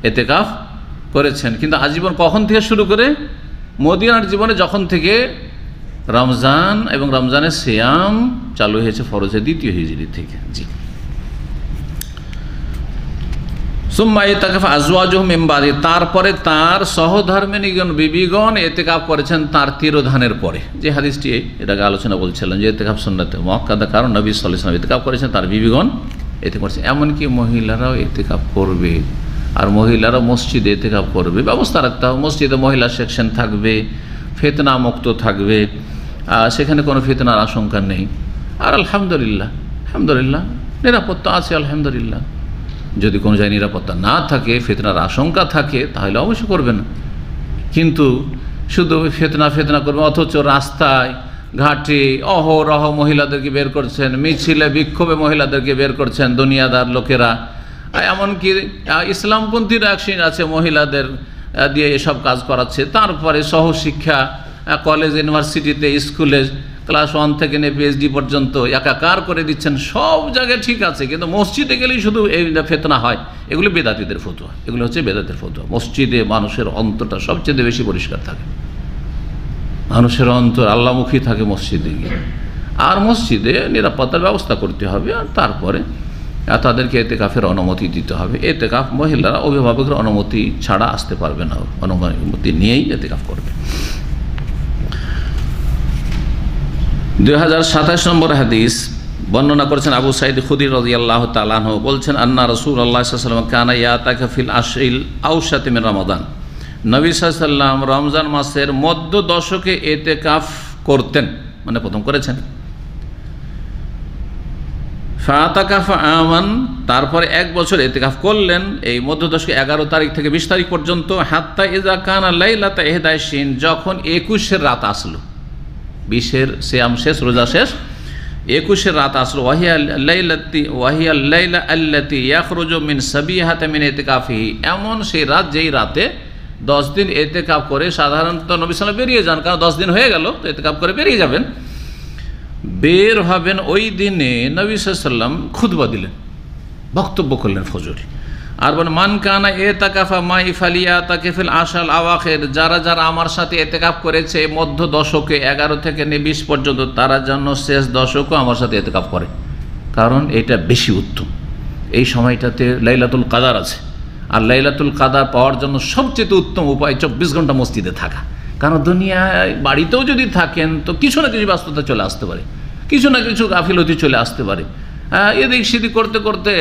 ইতিকাফ করেছেন। কিন্তু আজীবন কখন থেকে শুরু করে? মদিনার জীবনে যখন থেকে রমজান এবং রমজানের সিয়াম চালু হয়েছে ফরজে 2য় হিজরি থেকে। জি। সুম্মা ইতাকাফা আজওয়াজুহু মিন বাদি, তারপরে তার সহধর্মিণীগণ বিবিগণ ইতিকাফ করেছেন তার তিরোধানের পরে। যে হাদিসটি এটাকে আলোচনা বলছিলেন যে ইতিকাফ সুন্নাতে মুআক্কাদা, কারণ নবী সাল্লাল্লাহু আলাইহি ওয়াসাল্লাম ইতিকাফ করেছেন, তার বিবিগণ ইতিকাফ করেছেন। এমনকি মহিলারাও ইতিকাফ করবে, আর মহিলারা মসজিদে ইতিকাফ করবে। ব্যবস্থা রাখতে হবে, মসজিদে মহিলা সেকশন থাকবে, ফিতনা মুক্ত থাকবে, সেখানে কোনো ফিতনার আশঙ্কা নেই। আর আলহামদুলিল্লাহ নিরাপত্তা আছে আলহামদুলিল্লাহ। যদি কোনো জায়গায় নিরাপত্তা না থাকে, ফিতনার আশঙ্কা থাকে, তাহলে অবশ্যই করবে না। কিন্তু শুধু ফিতনা করবে, অথচ রাস্তায় ঘাটে অহরহ মহিলাদেরকে বের করছেন, মিছিলে বিক্ষোভে মহিলাদেরকে বের করছেন দুনিয়াদার লোকেরা। এমনকি ইসলামপন্থীরা একশিন আছে, মহিলাদের দিয়ে এসব কাজ করাচ্ছে। তারপরে সহশিক্ষা, কলেজ ইউনিভার্সিটিতে স্কুলে ক্লাস 1 থেকে নিয়ে PhD পর্যন্ত একাকার করে দিচ্ছেন। সব জায়গায় ঠিক আছে, কিন্তু মসজিদে গেলেই শুধু এই ফিতনা হয়। এগুলো বেদাতীদের ফতোয়া, এগুলো হচ্ছে বেদাতের ফতোয়া। মসজিদে মানুষের অন্তরটা সবচেয়ে বেশি পরিষ্কার থাকে, মানুষের অন্তর আল্লাহমুখী থাকে মসজিদে গিয়ে। আর মসজিদে নিরাপত্তার ব্যবস্থা করতে হবে, আর তারপরে তাদেরকে ইতিকাফের অনুমতি দিতে হবে। ইতিকাফ মহিলারা অভিভাবকের অনুমতি ছাড়া আসতে পারবে না, অনুমতি নিয়েই ইতিকাফ করবে। 2027 নম্বর হাদিস বর্ণনা করেছেন আবু সাঈদ খুদরি রাদিয়াল্লাহু তাআলা আনহু, বলছেন আন্না রাসূলুল্লাহ সাল্লাল্লাহু আলাইহি ওয়াসাল্লাম কানা ইয়াতাকা ফিল আশরিল আওসাতি মিন রমাদান। নবী সাল্লাল্লাহু আলাইহি ওয়াসাল্লাম রমজান মাসের মধ্য দশকে ইতিকাফ করতেন, মানে প্রথম করেছেন। ফাতাকাফা আমান, তারপরে 1 বছর ইতিকাফ করলেন, এই মধ্য দশকে 11 তারিখ থেকে 20 তারিখ পর্যন্ত। হাত্তা ইযা কানা লাইলাতা 21, যখন 21 রাত আসলো, 20 সিয়াম শেষ, রোজা শেষ, 21 রাত আসলো। ওয়াহিয়া লাইলা আল্লাতি ইয়াখরুজু মিন সাবিহাতি মিন ইতিকাফিহি, এমন সেই রাত যেই রাতে 10 দিন ইতিকাফ করে সাধারণত নবী সাল্লাল্লাহু আলাইহি ওয়াসাল্লাম বেরিয়ে যান, কারণ 10 দিন হয়ে গেল তো ইতিকাফ করে বেরিয়ে যাবেন। বের হবেন ওই দিনে নবী সাল্লাল্লাহু আলাইহি ওয়াসাল্লাম খুতবা দিলেন, বক্তব্য করলেন ফজরে। আর বলেন মান কানা ইতিকাফা মাই ফালিয়াতাকিফিল আশাল আওয়াখির, যারা যারা আমার সাথে ইতিকাফ করেছে মধ্য দশকে 11 থেকে 20 পর্যন্ত, তারা যেন শেষ দশকও আমার সাথে ইতিকাফ করে, কারণ এটা বেশি উত্তম। এই সময়টাতে লাইলাতুল কাদার আছে, আর লাইলাতুল কাদার পাওয়ার জন্য সবচেয়ে উত্তম উপায় 24 ঘন্টা মসজিদে থাকা। কারণ দুনিয়ায় বাড়িতেও যদি থাকেন তো কিছু না কিছু ব্যস্ততা চলে আসতে পারে, কিছু না কিছু গাফিলতি চলে আসতে পারে, এদিক সেদিক করতে করতে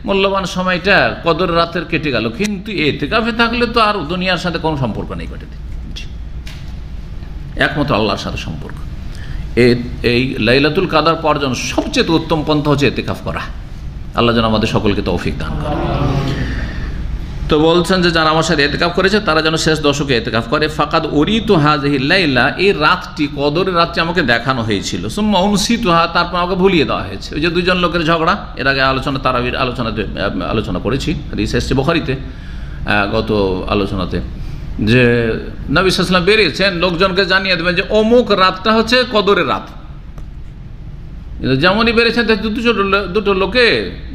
মূল্যবান সময়টা কদর রাতের কেটে গেল। কিন্তু ইতিকাফে থাকলে তো আর দুনিয়ার সাথে কোনো সম্পর্ক নেই, কেটে দিন, একমাত্র আল্লাহর সাথে সম্পর্ক। এই লাইলাতুল কাদার পাওয়ার জন্য সবচেয়ে উত্তম পন্থা হচ্ছে ইতিকাফ করা। আল্লাহ যেন আমাদের সকলকে তৌফিক দান করে। তো বলছেন যে যারা আমার সাথে এতেকাফ করেছে তারা যেন শেষ দশকে এতেকাফ করে। ফাকাদ উরিতু হাযিহিল লাইলা, এই রাতটি, কদরের রাতটি আমাকে দেখানো হয়েছিল। সুম্মা উনসিতুহা, তারপর আমাকে ভুলিয়ে দেওয়া হয়েছে। ওই যে দুজন লোকের ঝগড়া, এর আগে আলোচনা, তারাবির আলোচনা করেছি, হাদিস এসেছে বুখারীতে গত আলোচনাতে, যে নবী সাল্লাল্লাহু আলাইহি ওয়াসাল্লাম বেরিয়েছেন লোকজনকে জানিয়ে দেবেন যে অমুক রাতটা হচ্ছে কদরের রাত। যেমনই বেরিয়েছেন দুটো লোকে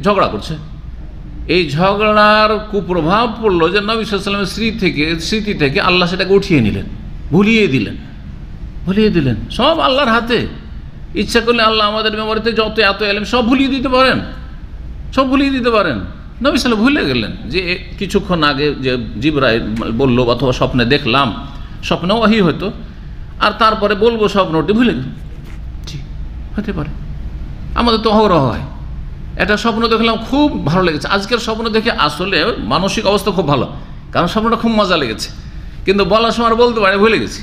ঝগড়া করছে। এই ঝগড়ার কুপ্রভাব পড়লো যে নবী সাল্লাল্লাহু আলাইহি ওয়াসাল্লামের স্মৃতি থেকে আল্লাহ সেটাকে উঠিয়ে নিলেন, ভুলিয়ে দিলেন। সব আল্লাহর হাতে। ইচ্ছা করলে আল্লাহ আমাদের মেমোরিতে যত এত এলেম সব ভুলিয়ে দিতে পারেন। নবী সাল্লাল্লাহু ভুলে গেলেন যে কিছুক্ষণ আগে যে জিবরাইল বলল অথবা স্বপ্নে দেখলাম, স্বপ্নেও ওহী হতো, আর তারপরে বলবো স্বপ্নটি ভুলে গেল। ঠিক হতে পারে, আমাদের তো অহরহ হয়। একটা স্বপ্ন দেখলাম, খুব ভালো লেগেছে, আজকের স্বপ্ন দেখে আসলে মানসিক অবস্থা খুব ভালো, কারণ স্বপ্নটা খুব মজা লেগেছে, কিন্তু বলার সময় বলতে পারি ভুলে গেছি।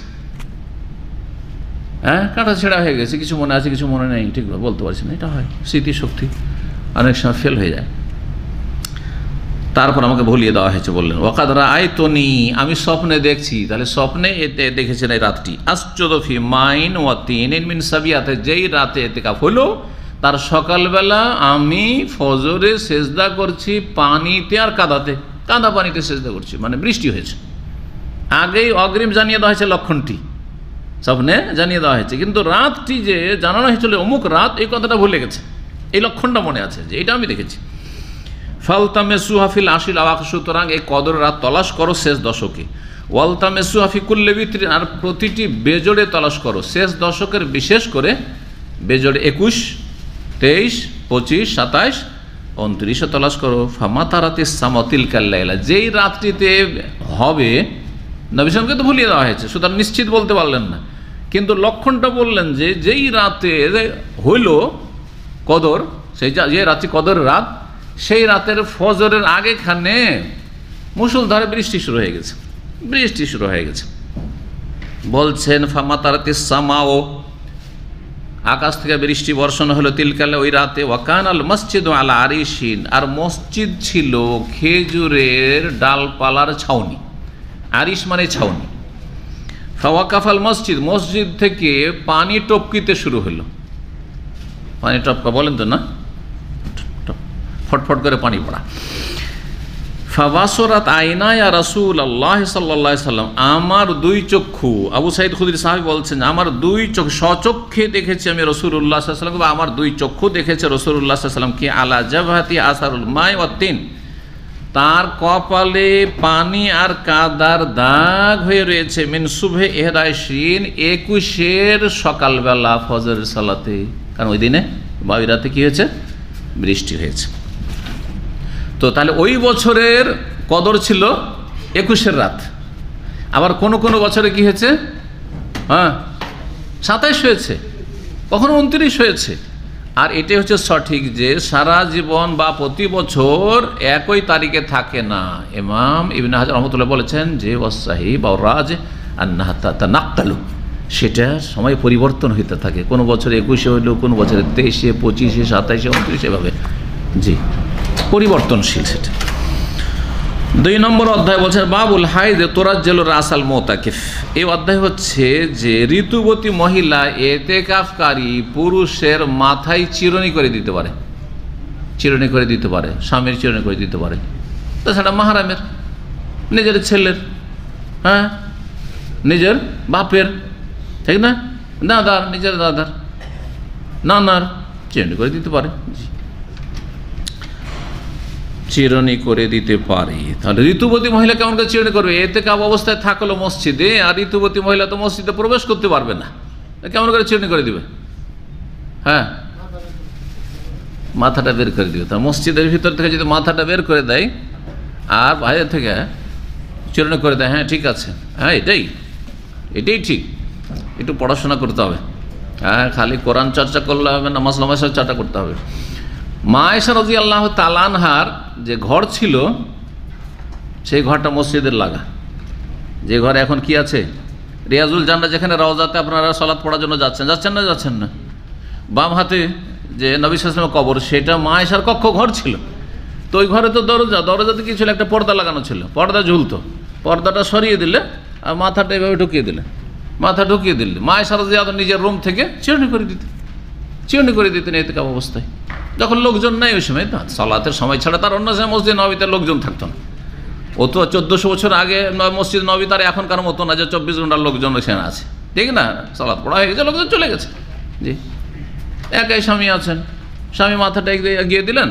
কাঁটা ছেঁড়া হয়ে গেছে, কিছু মনে আছে কিছু মনে নেই, ঠিক বলতে পারছি না। এটা হয়, স্মৃতিশক্তি অনেক সময় ফেল হয়ে যায়। তারপর আমাকে ভুলিয়ে দেওয়া হয়েছে, বললেন ওয়াকাদ রাআইতুনি, আমি স্বপ্নে দেখছি। তাহলে স্বপ্নে এতে দেখেছেন এই রাতটি। আসজুদু ফি মাইন ওয়া তিনিন মিন সাবিয়াতে, যেই রাতে ইতিকাফ হলো তার সকালবেলা আমি ফজরে সেজদা করছি পানিতে আর কাদাতে, কাদা পানিতে সেজদা করছি, মানে বৃষ্টি হয়েছে। আগেই অগ্রিম জানিয়ে দেওয়া হয়েছে লক্ষণটি, স্বপ্নে জানিয়ে দেওয়া হয়েছে, কিন্তু রাতটি যে জানানো হয়েছিল অমুক রাত, এই কথাটা ভুলে গেছে। এই লক্ষণটা মনে আছে যে এটা আমি দেখেছি। ফালতামেসুহা ফিল আশিল আওয়াখির, সুতরাং এই কদর রাত তলাশ করো শেষ দশকে। ওয়ালতামেসুহা ফি কুল্লি বিতরিন, আর প্রতিটি বেজোড়ে তলাশ করো, শেষ দশকের বিশেষ করে বেজোড়ে 21, 23, 25, 27, 29 তলাশ করো। ফামাতারাতিস সামাতিল কাল্লাইলা, যেই রাতটিতে হবে, নবী সাল্লাল্লাহু আলাইহি ওয়াসাল্লামকে তো ভুলিয়ে দেওয়া হয়েছে, সুতরাং নিশ্চিত বলতে পারলেন না, কিন্তু লক্ষণটা বললেন যে যেই রাতে হইল কদর, সেই যে রাত্রি কদরের রাত, সেই রাতের ফজরের আগেখানে মুষলধারে বৃষ্টি শুরু হয়ে গেছে। বলছেন ফামাতারাতিস সামাও, আকাশ থেকে বৃষ্টি বর্ষণ হলো, তিলকালে ওই রাতে। ওয়াকানাল মসজিদু আলা আরিশিন, আর মসজিদ ছিল খেজুরের ডালপালার ছাউনি। আরিশ মানে ছাউনি। ফাওয়াকাফাল মসজিদ থেকে পানি টপকিতে শুরু হলো। পানি টপকা বলেন তো না, ফটফট করে পানি পড়া। ফাবাসরাত আইনা ইয়া রাসূলুল্লাহ সাল্লাল্লাহু আলাইহি সাল্লাম, আমার দুই চক্ষু, আবু সাঈদ খুদরি সাহাবী বলছেন, আমার দুই চক্ষু, স্বচক্ষে দেখেছি আমি রাসূলুল্লাহ সাল্লাল্লাহু আলাইহি সাল্লাম, বা আমার দুই চক্ষু দেখেছে রাসূলুল্লাহ সাল্লাল্লাহু আলাইহি সাল্লাম কি আলা জাবহাতি আসারুল মাই ওয়াত তিন, তার কপালে পানি আর কাদার দাগ হয়ে রয়েছে, মিন সুবহে ইহদাইশিন, 21 সকালবেলা ফজরের সালাতে, কারণ ওই দিনে বা ওই রাতে কি হয়েছে, বৃষ্টি হয়েছে। তো তাহলে ওই বছরের কদর ছিল 21 রাত। আবার কোন কোন বছরে কি হয়েছে, 27 হয়েছে, কখনো 29 হয়েছে। আর এটাই হচ্ছে সঠিক যে সারা জীবন বা প্রতি বছর একই তারিখে থাকে না। ইমাম ইবনে হাজার রহমতুল্লাহ বলেছেন যে ওয়াসাহি বা রাজ আন্নাহা তাতানাক্কালু, সেটা সময় পরিবর্তন হইতে থাকে। কোনো বছর 21 হইল, কোনো বছরে 23, 25, 27, 29 এভাবে, জি পরিবর্তনশীল সেটা। 2 নম্বর অধ্যায় বলছেন বাবুল হাইদ তোরাজ্জেল রাসাল মুতাকিফ। এই অধ্যায় হচ্ছে যে ঋতুবতী মহিলা এতেকাফকারী পুরুষের মাথায় চিরুনি করে দিতে পারে, স্বামীর চিরুনি করে দিতে পারে। তাছাড়া মাহারামের, নিজের ছেলের, নিজের বাপের, ঠিক না, দাদার, নিজের দাদার, নানার চিরুনি করে দিতে পারে, চিরুনি করে দিতে পারে। তাহলে ঋতুবতী মহিলা কেমন করে চিরুনি করবে? এতেকাফ অবস্থায় থাকলো মসজিদে, আর ঋতুবতী মহিলা তো মসজিদে প্রবেশ করতে পারবে না, কেমন করে চিরুনি করে দিবে? মাথাটা বের করে দিবে। তা মসজিদের ভিতর থেকে যদি মাথাটা বের করে দেয় আর বাইরে থেকে চিরুনি করে দেয়, ঠিক আছে, এটাই ঠিক। একটু পড়াশোনা করতে হবে, খালি কোরআন চর্চা করলে হবে না, মাসলা মাসাইল চর্চা করতে হবে। মা আয়েশা রাদিয়াল্লাহু তাআলা আনহার যে ঘর ছিল, সেই ঘরটা মসজিদের লাগা। যে ঘরে এখন কি আছে, রিয়াজুল জান্নাহ, যেখানে রওজাতে আপনারা সালাত পড়ার জন্য যাচ্ছেন না, বাম হাতে যে নবী সাল্লাল্লাহু আলাইহি ওয়াসাল্লামের কবর, সেটা মা আয়েশার কক্ষ ঘর ছিল। তো ওই ঘরে তো দরজাতে কি ছিল, একটা পর্দা লাগানো ছিল, পর্দা ঝুলতো, পর্দাটা সরিয়ে দিলে আর মাথাটা এভাবে ঢুকিয়ে দিলে, মাথা ঢুকিয়ে দিলে মা আয়েশা রাদিয়াল্লাহু আনহা নিজের রুম থেকে চিরুনি করে দিতেন এতেকাফ অবস্থায়, যখন লোকজন নাই ওই সময়। সালাতের সময় ছাড়া তার অন্য সময় মসজিদ নববীতে লোকজন থাকতো না। ও তো 1400 বছর আগে মসজিদ নববী, তার এখনকার মতো না যে 24 ঘন্টার লোকজন সেখানে আছে, ঠিক না? সালাত পড়া হয়ে গেছে, লোকজন চলে গেছে। জি, একাই স্বামী আছেন, স্বামী মাথাটা এগিয়ে দিলেন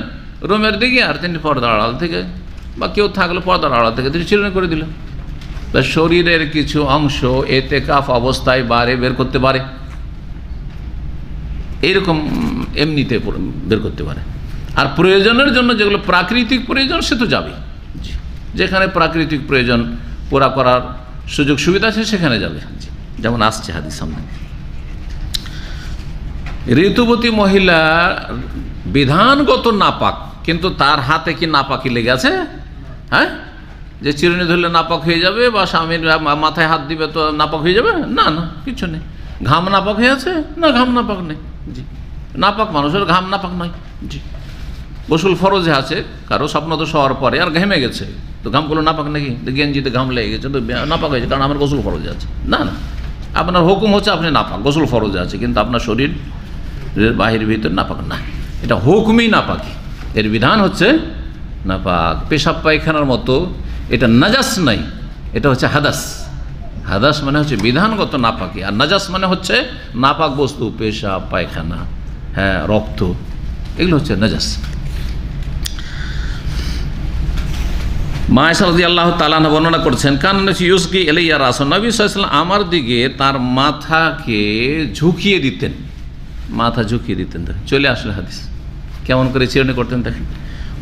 রুমের দিকে, আর তিনি পর্দার আড়াল থেকে বা কেউ থাকলে পর্দার আড়াল থেকে তিনি চিরুনি করে দিলেন। তা শরীরের কিছু অংশ এতেকাফ অবস্থায় বাইরে বের করতে পারে, এইরকম এমনিতে বের করতে পারে। আর প্রয়োজনের জন্য যেগুলো প্রাকৃতিক প্রয়োজন সে তো যাবে, যেখানে প্রাকৃতিক প্রয়োজন পুরা করার সুযোগ সুবিধা আছে সেখানে যাবে, যেমন আসছে হাদিস সামনে। ঋতুবতী মহিলা বিধানগত নাপাক, কিন্তু তার হাতে কি নাপাকি লেগে আছে? হ্যাঁ, যে চিরুনি ধরলে নাপাক হয়ে যাবে বা স্বামীর মাথায় হাত দিবে তো নাপাক হয়ে যাবে? না না, কিছু নেই। ঘাম নাপাক হয়ে আছে? না, ঘাম নাপাক নেই। জি, নাপাক মানুষের ঘাম নাপাক নয়। জি, গোসল ফরজে আছে, কারো স্বপ্ন তো শোয়ার পরে আর ঘেমে গেছে, তো ঘামগুলো নাপাক নাকি? গেঞ্জিতে ঘাম লেগে গেছে তো নাপাক হয়েছে, কারণ আমার গোসল ফরজে আছে? না না, আপনার হুকুম হচ্ছে আপনি নাপাক, গোসল ফরজে আছে, কিন্তু আপনার শরীর বাহির ভিতর নাপাক না, এটা হুকুমই নাপাকি, এর বিধান হচ্ছে নাপাক। পেশাব পায়খানার মতো এটা নাজাস নাই, এটা হচ্ছে হাদাস। হাদাস মানে হচ্ছে বিধানগত নাপাকি, আর নাজাস মানে হচ্ছে নাপাক বস্তু, পেশাব পায়খানা, হ্যাঁ, রক্ত, এগুলো হচ্ছে নাজাস। মা আয়েশা রাদিয়াল্লাহু তাআলা আনহা বর্ণনা করছেন, কান্না ইউসকি ইলাইয়া রাসূল, নবী সাল্লাল্লাহু আলাইহি ওয়াসাল্লাম আমার দিকে তার মাথাকে ঝুঁকিয়ে দিতেন, মাথা ঝুঁকিয়ে দিতেন। চলে আসলে হাদিস কেমন করে চিরুনি করতেন দেখেন।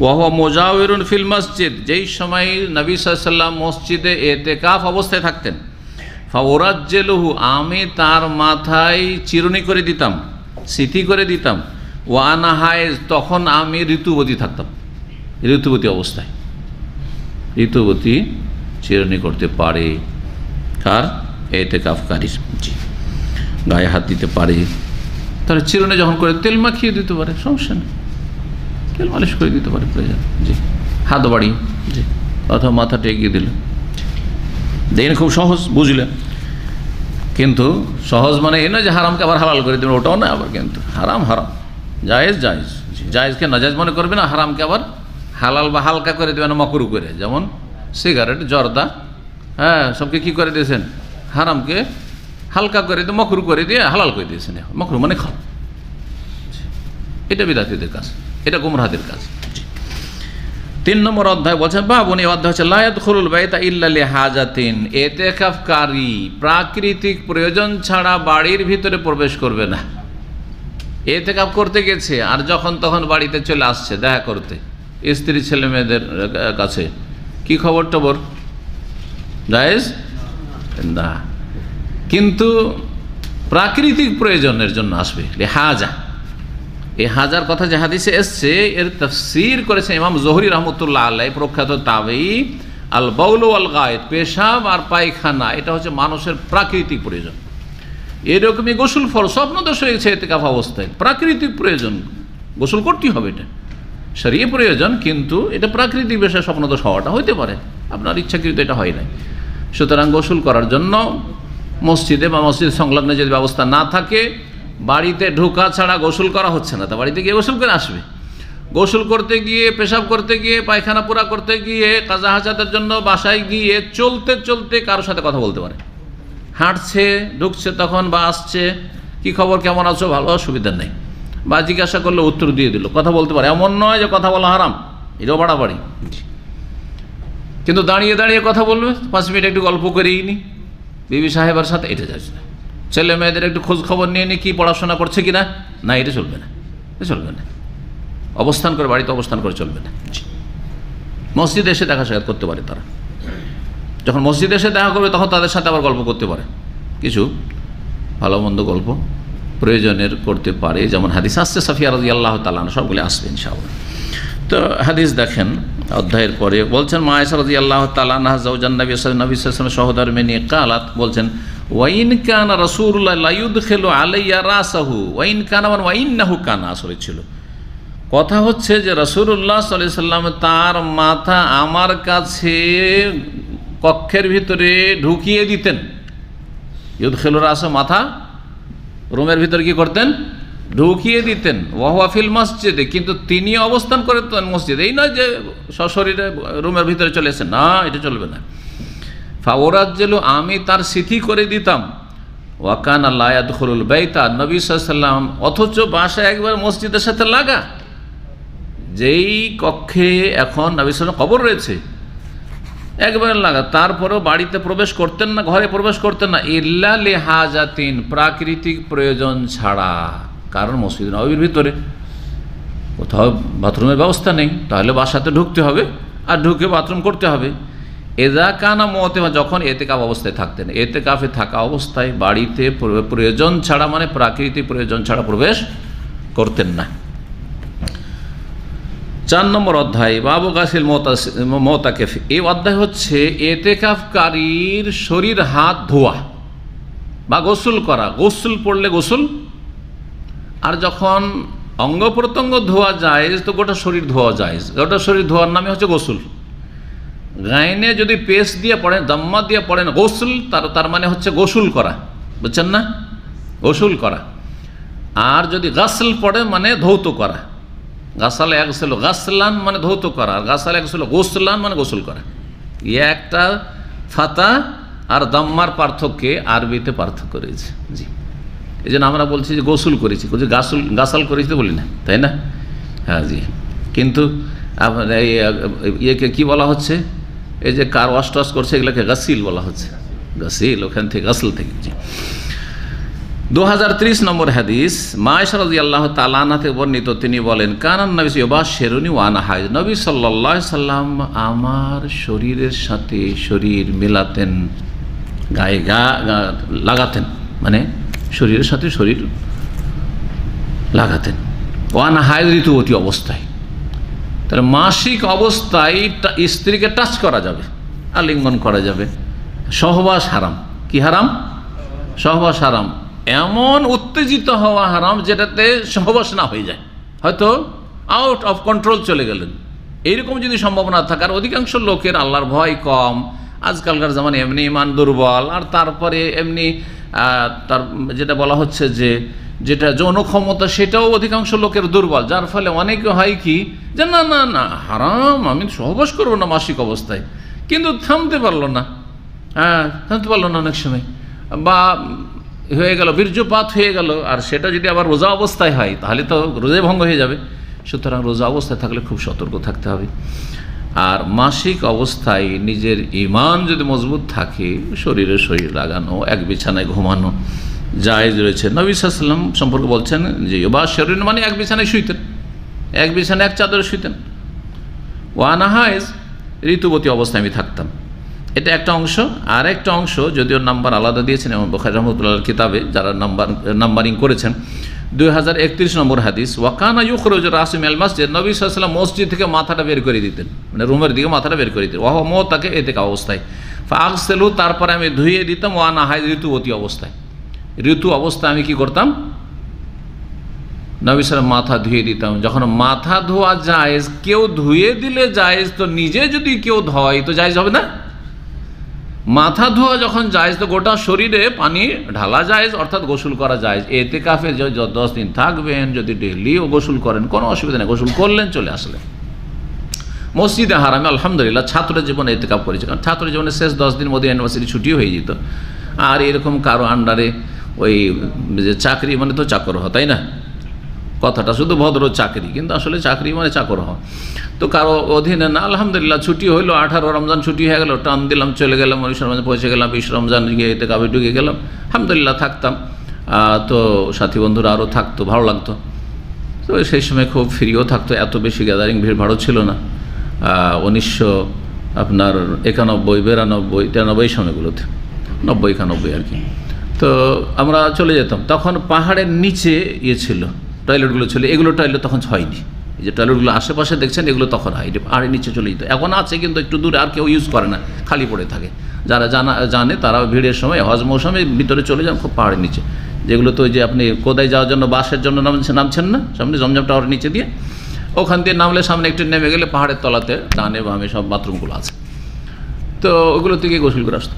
ওয়াহুয়া মুজাওয়িরুন ফিল মসজিদ, যেই সময় নবী সাল্লাল্লাহু আলাইহি ওয়াসাল্লাম মসজিদে এতেকাফ অবস্থায় থাকতেন, ফাওরাজ্জিলুহু, আমি তার মাথায় চিরুনি করে দিতাম, সিথি করে দিতাম। ওয়া আনা হায়েজ, তখন আমি ঋতুবতী থাকতাম, ঋতুবতী অবস্থায়। ঋতুবতী চিরুনি করতে পারে কার? এতেকাফকারীর। জি, গায়ে হাত দিতে পারে, তাহলে চিরুনি যখন করে তেল মাখিয়ে দিতে পারে, সমস্যা নেই, তেল মালিশ করে দিতে পারে প্রয়োজন। জি, হাত বাড়িয়ে, জি, অথবা মাথাটা এগিয়ে দিল, দেখেন খুব সহজ, বুঝলেন? কিন্তু সহজ মানে এই নয় যে হারামকে আবার হালাল করে দেবেন, ওটাও না আবার, কিন্তু হারাম হারাম, জায়েজ জায়েজ, জায়েজকে নাজায়েজ মনে করবে না, হারামকে আবার হালাল বা হালকা করে দেবেন মকরু করে, যেমন সিগারেট, জর্দা, হ্যাঁ, সবকে কি করে দিয়েছেন? হারামকে হালকা করে দিয়ে মকরু করে দিয়ে হালাল করে দিয়েছেন। মকরু মানে খাও, এটা বিদাতীদের কাজ, এটা গুমরাহদের কাজ। 3 নম্বর অধ্যায় বলছেন, বাবুন, এই অধ্যায় হচ্ছে লা ইয়াদখুলুল বাইতা ইল্লা লিহাজাতিন, এতেকাফকারী প্রাকৃতিক প্রয়োজন ছাড়া বাড়ির ভিতরে প্রবেশ করবে না। এতেকাফ করতে গেছে আর যখন তখন বাড়িতে চলে আসছে দেখা করতে, স্ত্রী ছেলে মেয়েদের কাছে, কি খবর টবর, জায়েজ না। কিন্তু প্রাকৃতিক প্রয়োজনের জন্য আসবে, লিহাজা। এই হাজার কথা যে হাদিসে এসছে, এর তাফসীর করেছে ইমাম জোহরি রহমতুল্লাহ আলাইহি, প্রখ্যাত তাবেঈ। আল বাউল ওয়াল গায়েত, পেশাব আর পায়খানা, এটা হচ্ছে মানুষের প্রাকৃতিক প্রয়োজন। এরকমই গোসল ফরজ, স্বপ্নদোষ হয়েছে এতেকাফ অবস্থায়, প্রাকৃতিক প্রয়োজন, গোসল করতেই হবে, এটা শরীয়ত প্রয়োজন, কিন্তু এটা প্রাকৃতিক বিষয়, স্বপ্নদোষ হওয়াটা হইতে পারে, আপনার ইচ্ছাকৃত এটা হয় নাই। সুতরাং গোসল করার জন্য মসজিদে বা মসজিদ সংলগ্ন যদি ব্যবস্থা না থাকে, বাড়িতে ঢোকা ছাড়া গোসল করা হচ্ছে না, তা বাড়িতে গিয়ে গোসল করে আসবে। গোসল করতে গিয়ে, পেশাব করতে গিয়ে, পায়খানা পুরা করতে গিয়ে, কাজা হাজাতের জন্য বাসায় গিয়ে চলতে চলতে কারোর সাথে কথা বলতে পারে, হাঁটছে, ঢুকছে তখন বা আসছে, কি খবর, কেমন আছো, ভালো, অসুবিধা নেই, বা জিজ্ঞাসা করলে উত্তর দিয়ে দিল, কথা বলতে পারে। এমন নয় যে কথা বলা হারাম, এটাও বাড়াবাড়ি। কিন্তু দাঁড়িয়ে দাঁড়িয়ে কথা বলবে, 5 মিনিট একটু গল্প করেই নি বিবি সাহেবের সাথে, এটা যাচ্ছে না। ছেলে মেয়েদের একটু খোঁজ খবর নিয়ে নি, কি পড়াশোনা করছে কিনা, না, এটা চলবে না, এটা চলবে না। অবস্থান করে, বাড়িতে অবস্থান করে চলবে না। মসজিদে এসে দেখা সাক্ষাৎ করতে পারে তারা, যখন মসজিদে এসে দেখা করবে তখন তাদের সাথে আবার গল্প করতে পারে, কিছু ভালো মন্দ গল্প প্রয়োজনের করতে পারে, যেমন হাদিস আসছে সাফিয়া রাদিয়াল্লাহু তাআলা আনহা, সবগুলো আসবে ইনশাআল্লাহ। তো হাদিস দেখেন অধ্যায়ের পরে বলছেন, মা আয়েশা রাদিয়াল্লাহু তাআলা আনহা জাওজান নবী সাল্লাল্লাহু আলাইহি ওয়াসাল্লাম সহধর্মে নিয়ে কালাত, বলছেন, ওয়াইন কানা রাসূলুল্লাহ লা ইউদখিলু আলাইয়া রাসাহু, ওয়াইন কানা মানে ওয়াইন্নাহু কানা, আসলে ছিল, কথা হচ্ছে যে রাসূলুল্লাহ সাল্লাল্লাহু আলাইহি সাল্লাম তার মাথা আমার কাছে কক্ষের ভিতরে ঢুকিয়ে দিতেন। ইউদখিলু রাসা, মাথা রুমের ভিতরে কি করতেন? ঢুকিয়ে দিতেন। ওয়াহুয়া ফিল মসজিদে, কিন্তু তিনি অবস্থান করতেন মসজিদে। এই নয় যে সশরীরে রুমের ভিতরে চলে এসেছেন, না, এটা চলবে না। ফাওরাজ্জেলু, আমি তার সিথি করে দিতাম। ওয়াকানা লা ইয়াদখুলুল বাইতা, নবী সাল্লাল্লাহু আলাইহি ওয়াসাল্লাম, অথচ বাসা একবার মসজিদের সাথে লাগা, যেই কক্ষে এখন নবী সাল্লাল্লাহু আলাইহি ওয়াসাল্লাম কবর রয়েছে একবারে লাগা, তারপরেও বাড়িতে প্রবেশ করতেন না, ঘরে প্রবেশ করতেন না, ইল্লা লিহাজাতিন, প্রাকৃতিক প্রয়োজন ছাড়া। কারণ মসজিদ নববীর ভিতরে কোথাও বাথরুমের ব্যবস্থা নেই, তাহলে বাসাতে ঢুকতে হবে আর ঢুকে বাথরুম করতে হবে। এজা কানা মুতাকাফা, যখন এতেকাফ অবস্থায় থাকতেন, এতেকাফে থাকা অবস্থায় বাড়িতে প্রয়োজন ছাড়া, মানে প্রাকৃতিক প্রয়োজন ছাড়া প্রবেশ করতেন না। 4 নম্বর অধ্যায়, বাবু গাসিল মুতাকাফ। এই অধ্যায় হচ্ছে এতেকাফকারীর শরীর হাত ধোয়া বা গোসল করা। গোসল পড়লে গোসল, আর যখন অঙ্গ প্রত্যঙ্গ ধোয়া যায় তো গোটা শরীর ধোয়া যায়। গোটা শরীর ধোয়ার নামে হচ্ছে গোসল। গাইনে যদি পেস্ট দিয়ে পড়েন, দম্মা দিয়ে পড়েন গোসল, তার মানে হচ্ছে গোসল করা, বুঝছেন না? গোসল করা। আর যদি গাসল পড়ে মানে ধৌত করা। গাসাল এক ছিল গাসলান মানে ধৌত করা, আর গাসাল এক ছিল গোসলান মানে গোসল করা। ইয়ে একটা ফাতা আর দম্মার পার্থক্যে আরবিতে পার্থক্য রয়েছে। জি, এই জন্য আমরা বলছি যে গোসল করেছি, গাসাল করেছি তো বলি না, তাই না? হ্যাঁ জি। কিন্তু ইয়েকে কি বলা হচ্ছে, এই যে কার ওয়াশ টাশ করছে এগুলোকে গাসিল বলা হচ্ছে। গাসিল, ওখান থেকে গাসল থেকে। জি। 2030 নম্বর হাদিস, মা আয়েশা রাদিয়াল্লাহু তাআলা আনহা থেকে বর্ণিত, তিনি বলেন, কানান নবী ইউবাশশিরুনি ওয়া আনা হাইজ, নবী সাল্লাল্লাহু আলাইহি সাল্লাম আমার শরীরের সাথে শরীর মেলাতেন, গায়ে গা লাগাতেন, মানে শরীরের সাথে শরীর লাগাতেন। ওয়া আনা হাইজ, ঋতুবতী অবস্থায়। তাহলে মাসিক অবস্থায় স্ত্রীকে টাচ করা যাবে, আলিঙ্গন করা যাবে। সহবাস হারাম। কি হারাম? সহবাস হারাম। এমন উত্তেজিত হওয়া হারাম যেটাতে সহবাস না হয়ে যায়, হয়তো আউট অফ কন্ট্রোল চলে গেলেন, এইরকম যদি সম্ভাবনা থাকে। আর অধিকাংশ লোকের আল্লাহর ভয় কম, আজকালকার জামানে এমনি ইমান দুর্বল, আর তারপরে এমনি তার যেটা বলা হচ্ছে যে যেটা যৌন ক্ষমতা সেটাও অধিকাংশ লোকের দুর্বল, যার ফলে অনেকে হয় কি যে না না না হারাম, আমি সহবাস করবো না মাসিক অবস্থায়, কিন্তু থামতে পারলো না। থামতে পারলো না অনেক সময়, বা হয়ে গেল বীর্যপাত হয়ে গেল, আর সেটা যদি আবার রোজা অবস্থায় হয় তাহলে তো রোজাই ভঙ্গ হয়ে যাবে। সুতরাং রোজা অবস্থায় থাকলে খুব সতর্ক থাকতে হবে। আর মাসিক অবস্থায় নিজের ঈমান যদি মজবুত থাকে, শরীরে শরীর লাগানো, এক বিছানায় ঘুমানো জায়েজ রয়েছে। নবী সাল্লাল্লাহু আলাইহি ওয়াসাল্লাম সম্পর্কে বলছেন যে ইউবাশশিরুনি মানে এক বিছানায় শুইতেন, এক বিছানায় এক চাদরে শুইতেন। ওয়া আনা হাইজ, ঋতুবতী অবস্থায় আমি থাকতাম। এটা একটা অংশ। আর একটা অংশ, যদিও নাম্বার আলাদা দিয়েছেন এবং বুখারী রাহমাতুল্লাহ কিতাবে যারা নাম্বারিং করেছেন, 2031 নম্বর হাদিস, ওয়াকানা ইউখরুজু রাসু মিনাল মসজিদ, নবী সাল্লাল্লাহু আলাইহি ওয়াসাল্লাম মসজিদ থেকে মাথাটা বের করে দিতেন, মানে রুমের দিকে মাথাটা বের করে দিতেন। ওয়া হুয়া মুতাকা, এতেকাফ অবস্থায়। ফাগসিলু, তারপরে আমি ধুয়ে দিতাম। ওয়া আনা হাইজ, ঋতুবতী অবস্থায়। ঋতু অবস্থায় আমি কি করতাম? নবী সাল্লাল্লাহু মাথা ধুয়ে দিতাম। যখন মাথা ধোয়া জায়েজ, কেউ ধুয়ে দিলে জায়েজ, তো নিজে যদি কেউ ধোয় তো জায়েজ হবে না? মাথা ধোয়া যখন জায়েজ, তো গোটা শরীরে পানি ঢালা জায়েজ, অর্থাৎ গোসল করা জায়েজ। এতেকাফে 10 দিন থাকবেন, যদি ডেইলিও গোসল করেন কোনো অসুবিধা নেই, গোসল করলেন, চলে আসলেন। মসজিদে হারামে আলহামদুলিল্লাহ ছাত্র জীবনে এতেকাফ করেছে, কারণ ছাত্র জীবনের শেষ 10 দিন মধ্যে ইউনিভার্সিটি ছুটি হয়ে যেত। আর এরকম কারো আন্ডারে ওই যে চাকরি মানে তো চাকর হওয়া, তাই না? কথাটা শুধু ভদ্র চাকরি, কিন্তু আসলে চাকরি মানে চাকর হওয়া। তো কারো অধীনে না, আলহামদুলিল্লাহ ছুটি হইলো, 18 রমজান ছুটি হয়ে গেল, টান দিলাম, চলে গেলাম, 19 রমজান পৌঁছে গেলাম, 20 রমজান গিয়ে এতেকাফে ঢুকে গেলাম, আলহামদুলিল্লাহ থাকতাম। তো সাথী বন্ধুরা আরও থাকতো, ভালো লাগতো। তো সেই সময় খুব ফ্রিও থাকতো, এত বেশি গ্যাদারিং ভিড় ভাড়ও ছিল না। 1991, 92, 93 সময়গুলোতে, 90, 91 আর কি। তো আমরা চলে যেতাম, তখন পাহাড়ের নিচে ছিল টয়লেটগুলো ছিল, এগুলো টয়লেট তখন হয়নি। এই যে টয়লেটগুলো আশেপাশে দেখছেন এগুলো তখন হয়নি, পাহাড়ের নিচে চলে যেত। এখন আছে কিন্তু একটু দূরে, আর কেউ ইউজ করে না, খালি পড়ে থাকে। যারা জানে তারা ভিড়ের সময় হজ মৌসুমে ভিতরে চলে যান খুব পাহাড়ের নিচে, যেগুলো তো ওই যে আপনি কোদায় যাওয়ার জন্য বাসের জন্য নামছেন না, সামনে জমজম টাওয়ারের নিচে দিয়ে, ওখান দিয়ে নামলে সামনে একটু নেমে গেলে পাহাড়ের তলাতে ডানে বামে সব বাথরুমগুলো আছে, তো ওগুলো থেকে গোসল করে আসতো।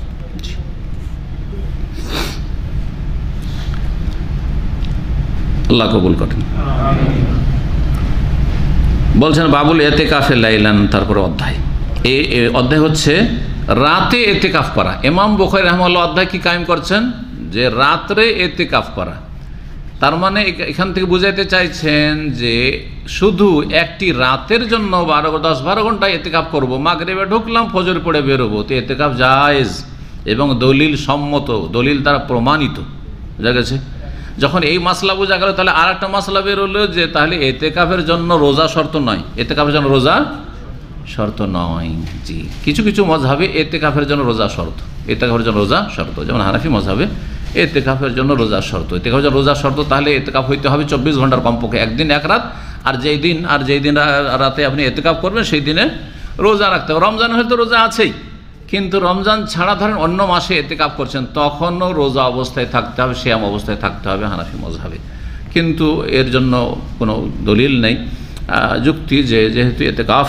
আল্লাহ কবুল করেন। বলছেন বাবুল এতেকাফে লাইলান, তারপরে অধ্যায়। এই অধ্যায় হচ্ছে রাতে এতেকাফ করা। ইমাম বুখারী রাহিমাহুল্লাহ অধ্যায় কি কায়েম করছেন, যে রাত্রে এতেকাফ করা। তার মানে এখান থেকে বুঝাইতে চাইছেন যে শুধু একটি রাতের জন্য 10-12 ঘন্টা এতেকাফ করব, মাগরিবে ঢুকলাম ফজর পড়ে বেরোবো, তো এতেকাফ জায়েজ এবং দলিল সম্মত, দলিল দ্বারা প্রমাণিত। বুঝা গেছে? যখন এই মাসলা বোঝা গেল, তাহলে আর একটা মাসলা বেরোলো যে তাহলে এতেকাফের জন্য রোজা শর্ত নয়, এতেকাফের জন্য রোজা শর্ত নয়। জি, কিছু কিছু মজহাবে এতেকাফের জন্য রোজা শর্ত, এতেকাফের জন্য রোজা শর্ত, যেমন হানাফি মজহাবে এতেকাফের জন্য রোজা শর্ত। এতেকাফের জন্য রোজা শর্ত, তাহলে এতেকাফ হইতে হবে 24 ঘন্টার কমপক্ষে, একদিন এক রাত। আর যেই দিন রাতে আপনি এতেকাফ করবেন সেই দিনে রোজা রাখতে হবে। রমজান হয়তো রোজা আছেই, কিন্তু রমজান ছাড়া ধরেন অন্য মাসে এতেকাফ করছেন, তখনও রোজা অবস্থায় থাকতে হবে, সিয়াম অবস্থায় থাকতে হবে হানাফি মজহাবে। কিন্তু এর জন্য কোনো দলিল নেই, যুক্তি যে যেহেতু এতেকাফ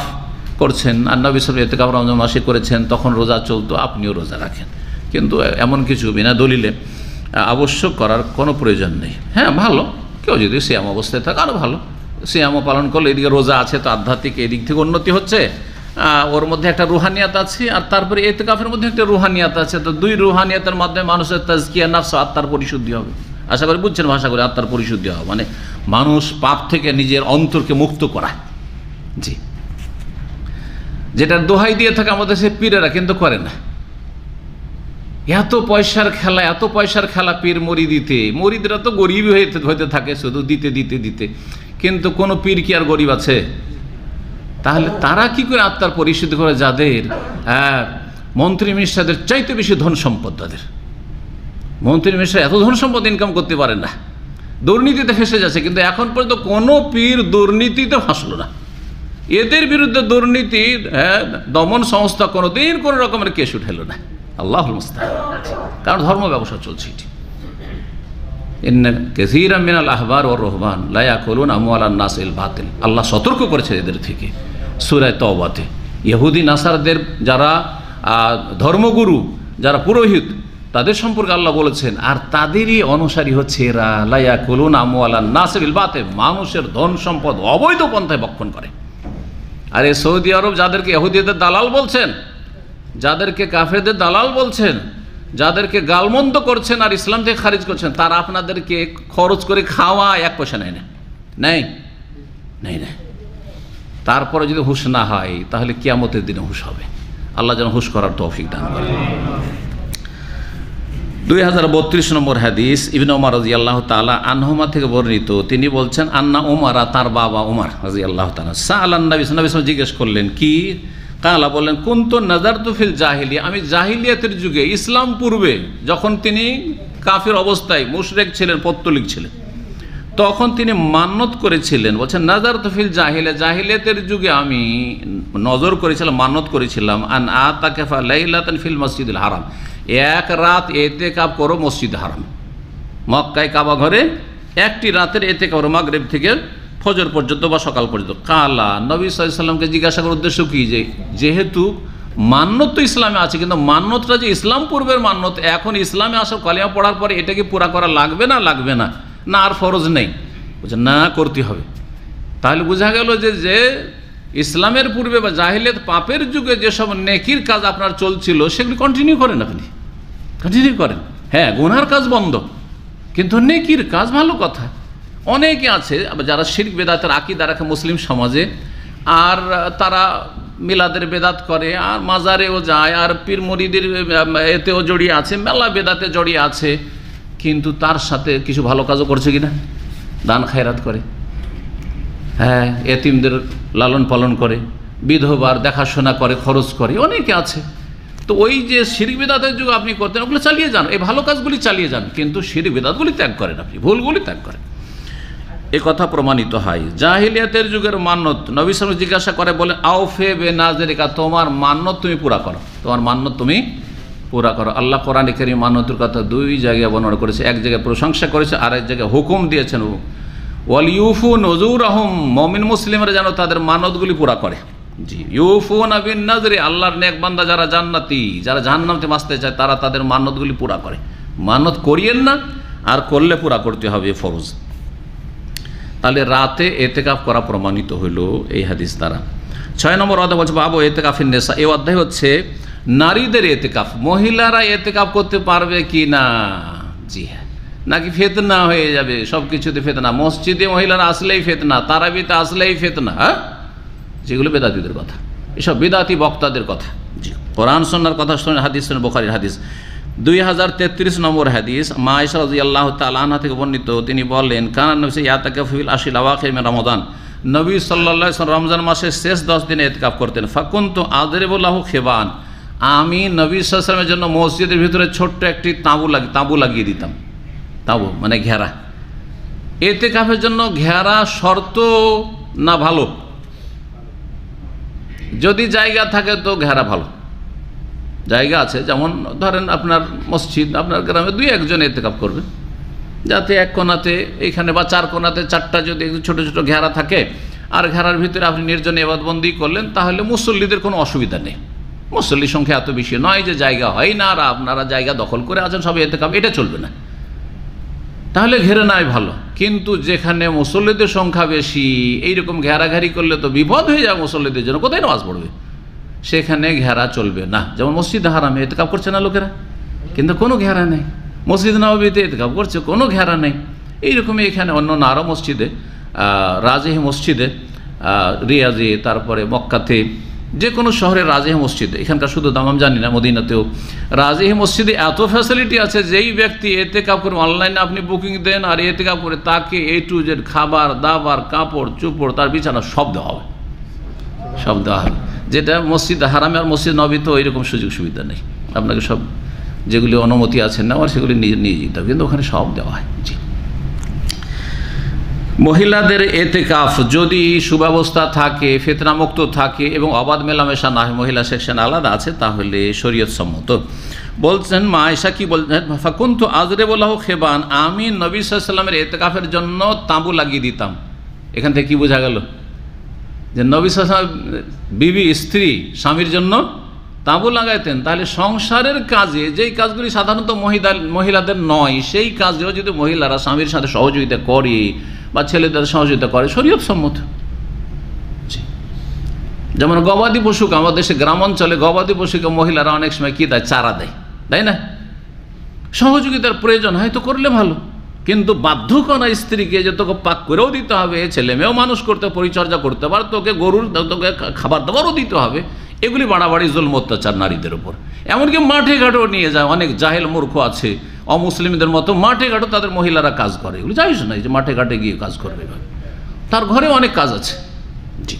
করছেন, আর নবী সাল্লাল্লাহু আলাইহি ওয়াসাল্লাম এতেকাফ রমজান মাসে করেছেন, তখন রোজা চলতো, আপনিও রোজা রাখেন। কিন্তু এমন কিছু বিনা দলিলে আবশ্যক করার কোনো প্রয়োজন নেই। হ্যাঁ, ভালো, কেউ যদি সিয়াম অবস্থায় থাকে আরও ভালো, সিয়ামও পালন করলে, এদিকে রোজা আছে তো আধ্যাত্মিক এদিক থেকে উন্নতি হচ্ছে, ওর মধ্যে একটা রুহানিয়াত আছে, আর তারপরে এতেকাফের মধ্যে একটা রুহানিয়াত আছে। তো দুই রুহানিয়াতের মাধ্যমে মানুষের তাজকিয়া নাফস, আত্মার পরিশুদ্ধি হবে। আশা করি বুঝছেন, ভাষা করে আত্মার পরিশুদ্ধি হবে মানে মানুষ পাপ থেকে নিজের অন্তরকে মুক্ত করা। জি, যেটা দোহাই দিয়ে থাকে আমাদের সে পীরেরা, কিন্তু করে না। এত পয়সার খেলা পীর মরিদরা তো গরিবই হইতে থাকে, শুধু দিতে দিতে দিতে, কিন্তু কোনো পীর কি আর গরিব আছে? তাহলে তারা কি করে আত্মার পরিশুদ্ধি করে, যাদের মন্ত্রী মিনিস্টারদের চাইতে বেশি ধন সম্পদ, তাদের মন্ত্রী মিনিস্টার এত ধন সম্পদ ইনকাম করতে পারে না, দুর্নীতিতে ফেসে যাচ্ছে, কিন্তু এখন পর্যন্ত কোনো পীর দুর্নীতিতে ফাঁসলো না। এদের বিরুদ্ধে দুর্নীতি দমন সংস্থা কোনোদিন কোনো রকমের কেস উঠেল না। আল্লাহুল মুস্তাআন। কারণ ধর্ম ব্যবসা চলছে এটি। ইন্না কাসীরাম মিনাল আহবার ওয়ার রুহবান লা ইয়াকুলুনা আমওয়ালান নাস বিল বাতিল। আল্লাহ সতর্ক করেছে এদের থেকে সূরা তাওবাতে। ইহুদি নাসারদের যারা ধর্মগুরু, যারা পুরোহিত, তাদের সম্পর্কে আল্লাহ বলেছেন, আর তাদেরই অনুসারী হচ্ছে এরা, লা ইয়াকুলুনা আমওয়ালান নাস বিল বাতিল, মানুষের ধন সম্পদ অবৈধ পন্থায় ভক্ষণ করে। আর এই সৌদি আরব যাদেরকে ইহুদিদের দালাল বলছেন, যাদেরকে কাফেরদের দালাল বলছেন, যাদেরকে গালমন্দ করছেন আর ইসলাম থেকে খারিজ করছেন, তারা আপনাদেরকে খরচ করে খাওয়া 1 পয়সা নেয় না, নেই। তারপরে যদি হুঁশ না হয়, তাহলে কিয়ামতের দিনে হুঁশ হবে। আল্লাহ যেন হুঁশ করার তৌফিক দান করেন। 2032 নম্বর হাদিস, ইবনে ওমর রাদিয়াল্লাহু তাআলা আনহুমা থেকে বর্ণিত। তিনি বলছেন, আন্না উমারা, তার বাবা উমর রাদিয়াল্লাহু তাআলা, সাআলান নবী সাল্লাল্লাহু আলাইহি ওয়াসাল্লাম জিজ্ঞেস করলেন, কি? কালা বললেন, কুনতু নাযারতু ফিল জাহিলিয়া, আমি জাহিলিয়াতের যুগে, ইসলাম পূর্বে, যখন তিনি কাফির অবস্থায় মুশরিক ছিলেন, পত্তলিক ছিলেন, তখন তিনি মান্নত করেছিলেন। বলছেন নাযারতু ফিল জাহিলিয়া, জাহিলিয়াতের যুগে আমি নজর করেছিলাম, মান্নত করেছিলাম, আন আতাকাফা লাইলাতান ফিল মসজিদুল হারাম, 1 রাত এতেকাফ করো মসজিদ হারাম, মক্কায় কাবা ঘরে 1টি রাতের এতেকাফ করো, মাগরিব থেকে ফজর পর্যন্ত বা সকাল পর্যন্ত। কালা, নবী সাল্লাল্লাহু আলাইহি ওয়াসাল্লামকে জিজ্ঞাসা করার উদ্দেশ্য কি, যে যেহেতু মান্নত তো ইসলামে আছে, কিন্তু মান্নতটা যে ইসলাম পূর্বের মান্নত, এখন ইসলামে আসা কালিমা পড়ার পরে এটা কি পুরা করা লাগবে না না আর ফরজ নেই? বলছে না, করতে হবে। তাহলে বোঝা গেল যে ইসলামের পূর্বে বা জাহিলিয়াত পাপের যুগে যেসব নেকির কাজ আপনার চলছিল, সেগুলি কন্টিনিউ করেন, আপনি কন্টিনিউ করেন। হ্যাঁ, গুনার কাজ বন্ধ, কিন্তু নেকির কাজ ভালো কথা। অনেকে আছে যারা শিরক বেদাতের আকীদা রাখে মুসলিম সমাজে, আর তারা মিলাদের বেদাত করে, আর মাজারেও যায়, আর পীর মুরিদের এতেও জড়িয়ে আছে, মেলা বেদাতে জড়িয়ে আছে, কিন্তু তার সাথে কিছু ভালো কাজও করছে কিনা? দান খায়রাত করে, হ্যাঁ, এতিমদের লালন পালন করে, বিধবার দেখাশোনা করে, খরচ করে, অনেকে আছে। তো ওই যে শিরক বিদআতের যুগ আপনি করতেন, ওগুলো চালিয়ে যান, এই ভালো কাজগুলি চালিয়ে যান, কিন্তু শিরক বিদআতগুলি ত্যাগ করেন, আপনি ভুলগুলি ত্যাগ করেন। এ কথা প্রমাণিত হয়। জাহিলিয়াতের যুগের মান্নত, নবী সাল্লাল্লাহু আলাইহি ওয়াসাল্লাম জিজ্ঞাসা করে, বলে আউফে বেনাজরিকা, তোমার মান্নত তুমি পুরা করো, তোমার মান্নত তুমি পুরা করো। আল্লাহ কোরআনে কারীমে মান্নতের কথা 2 জায়গায় বর্ণনা করেছে, এক জায়গায় প্রশংসা করেছে, আর এক জায়গায় হুকুম দিয়েছেন। ওয়াল ইউফু নজুরহুম, মুমিন মুসলিমরা যেন তাদের মানতগুলি পুরা করে। জি, ইউফুনা বিন নাজরি, আল্লাহর নেক বান্দা যারা জান্নাতি, যারা জাহান্নাম থেকে বাঁচতে চায় তারা তাদের মানতগুলি পুরা করে। মানত করিয়েন না, আর করলে পুরা করতে হবে, ফরজ। তাহলে রাতে এতেকাফ করা প্রমাণিত হইল এই হাদিস দ্বারা। 6 নম্বর অধ্যায় বলছে বাবু এতেকাফিন নেসা। এই অধ্যায় হচ্ছে নারীদের এতেকাফ, মহিলারা এতেকাফ করতে পারবে কি না। জি হ্যাঁ, নাকি ফিতনা হয়ে যাবে, সব কিছুতে ফিতনা, মসজিদে মহিলারা আসলেই ফিতনা, তারাবিতে আসলেই ফিতনা, হ্যাঁ, যেগুলো বেদাতীদের কথা, এসব বেদাতি বক্তাদের কথা। জি, কোরআন সুন্নাহর কথা শুনে হাদিস শুনে, বুখারীর হাদিস 2033 নম্বর হাদিস, মা আয়েশা রাদিয়াল্লাহু তাআলা আনহা থেকে বর্ণিত, তিনি বলেন কানা নবী ইয়াতাকাফু ফিল আশরিল আওয়াখির মিন রমাদান, নবী সাল্লাল্লাহু আলাইহি ওয়াসাল্লাম রমজান মাসের শেষ 10 দিনে ইতিকাফ করতেন। ফাকুনতু আযরিবু লাহু খিবান, আমি নবী সাল্লাল্লাহু আলাইহি ওয়াসাল্লামের জন্য মসজিদের ভিতরে ছোট্ট একটি তাঁবু লাগিয়ে দিতাম। তাঁবু মানে ঘেরা। ইতিকাফের জন্য ঘেরা শর্ত না ভালো? যদি জায়গা থাকে তো ঘেরা ভালো। জায়গা আছে, যেমন ধরেন আপনার মসজিদ, আপনার গ্রামে 2-1 জন ইতিকাফ করবে, যাতে এক কোণাতে এইখানে বা 4 কোণাতে 4টা যদি ছোট ছোট ঘেরা থাকে, আর ঘেরার ভিতরে আপনি নির্জনে ইবাদতবন্দি করলেন, তাহলে মুসল্লিদের কোনো অসুবিধা নেই। মুসল্লির সংখ্যা এত বেশি নয় যে জায়গা হয় না, আর আপনারা জায়গা দখল করে আছেন সব ইতিকাফ, এটা চলবে না। তাহলে ঘেরে নাই ভালো। কিন্তু যেখানে মুসল্লিদের সংখ্যা বেশি, এইরকম ঘেরাঘেরি করলে তো বিপদ হয়ে যায় মুসল্লিদের জন্য, কোথায় নামাজ পড়বে, সেখানে ঘেরা চলবে না। যেমন মসজিদ হারামে ইতিকাফ করছে না লোকেরা, কিন্তু কোনো ঘেরা নেই। মসজিদ নববীতে ইতিকাফ করছে, কোনো ঘেরা নেই। এইরকমই এখানে অন্য আরও মসজিদে, রাজেহি মসজিদে, রিয়াজে, তারপরে মক্কাতে, যে কোনো শহরের রাজেহি মসজিদে, এখানকার শুধু দাম জানি না, মদিনাতেও রাজেহি মসজিদে এত ফ্যাসিলিটি আছে, যেই ব্যক্তি ইতিকাফ করে অনলাইনে আপনি বুকিং দেন আর ইতিকাফ করে, তাকে A to Z খাবার দাবার কাপড় চোপড় তার বিছানা সব দেওয়া হবে, সব দেওয়া হবে। যেটা মসজিদ হারামে আর মসজিদ নববীতে এরকম সুযোগ সুবিধা নেই। আপনাকে সব যেগুলি অনুমতি আছে নেওয়ার সেগুলি নিয়ে যেতে হবে, কিন্তু ওখানে সব দেওয়া হয়। জি, মহিলাদের এতেকাফ যদি সুব্যবস্থা থাকে, ফিতনামুক্ত থাকে এবং অবাধ মেলামেশা না হয়, মহিলা সেকশন আলাদা আছে, তাহলে শরীয়ত সম্মত। বলছেন মা আয়েশা কি বলছেন, ফাকুনতু আযরিবু লাহু খিবান, আমি নবী সাল্লাল্লাহু আলাইহি ওয়াসাল্লামের এতেকাফের জন্য তাঁবু লাগিয়ে দিতাম। এখান থেকে কি বোঝা গেল? যে নবী সাল্লাল্লাহু আলাইহি ওয়াসাল্লাম বিবি স্ত্রী স্বামীর জন্য তাঁবু লাগাইতেন। তাহলে সংসারের কাজে যেই কাজগুলি সাধারণত মহিলাদের নয়, সেই কাজেও যদি মহিলারা স্বামীর সাথে সহযোগিতা করে বা ছেলেদের সহযোগিতা করে, শরীয়ত সম্মত। যেমন গবাদি পশুকে, আমাদের দেশে গ্রাম অঞ্চলে গবাদি পশুকে মহিলারা অনেক সময় কি দেয়, চারা দেয়, তাই না? সহযোগিতার প্রয়োজন হয় তো করলে ভালো, কিন্তু বাধ্য করা স্ত্রীকে যে তোকে পাক করেও দিতে হবে, ছেলে মেয়েও মানুষ করতে, পরিচর্যা করতে পার, তোকে তোকে খাবার দাবারও দিতে হবে, এগুলি বাড়াবাড়ি জুলম অত্যাচার নারীদের উপর। এমনকি মাঠে ঘাটেও নিয়ে যায়, অনেক জাহেল মূর্খ আছে অমুসলিমদের মতো, মাঠে ঘাটও তাদের মহিলারা কাজ করে। এগুলো জানিস না যে মাঠে ঘাটে গিয়ে কাজ করবে, তার ঘরে অনেক কাজ আছে। জি,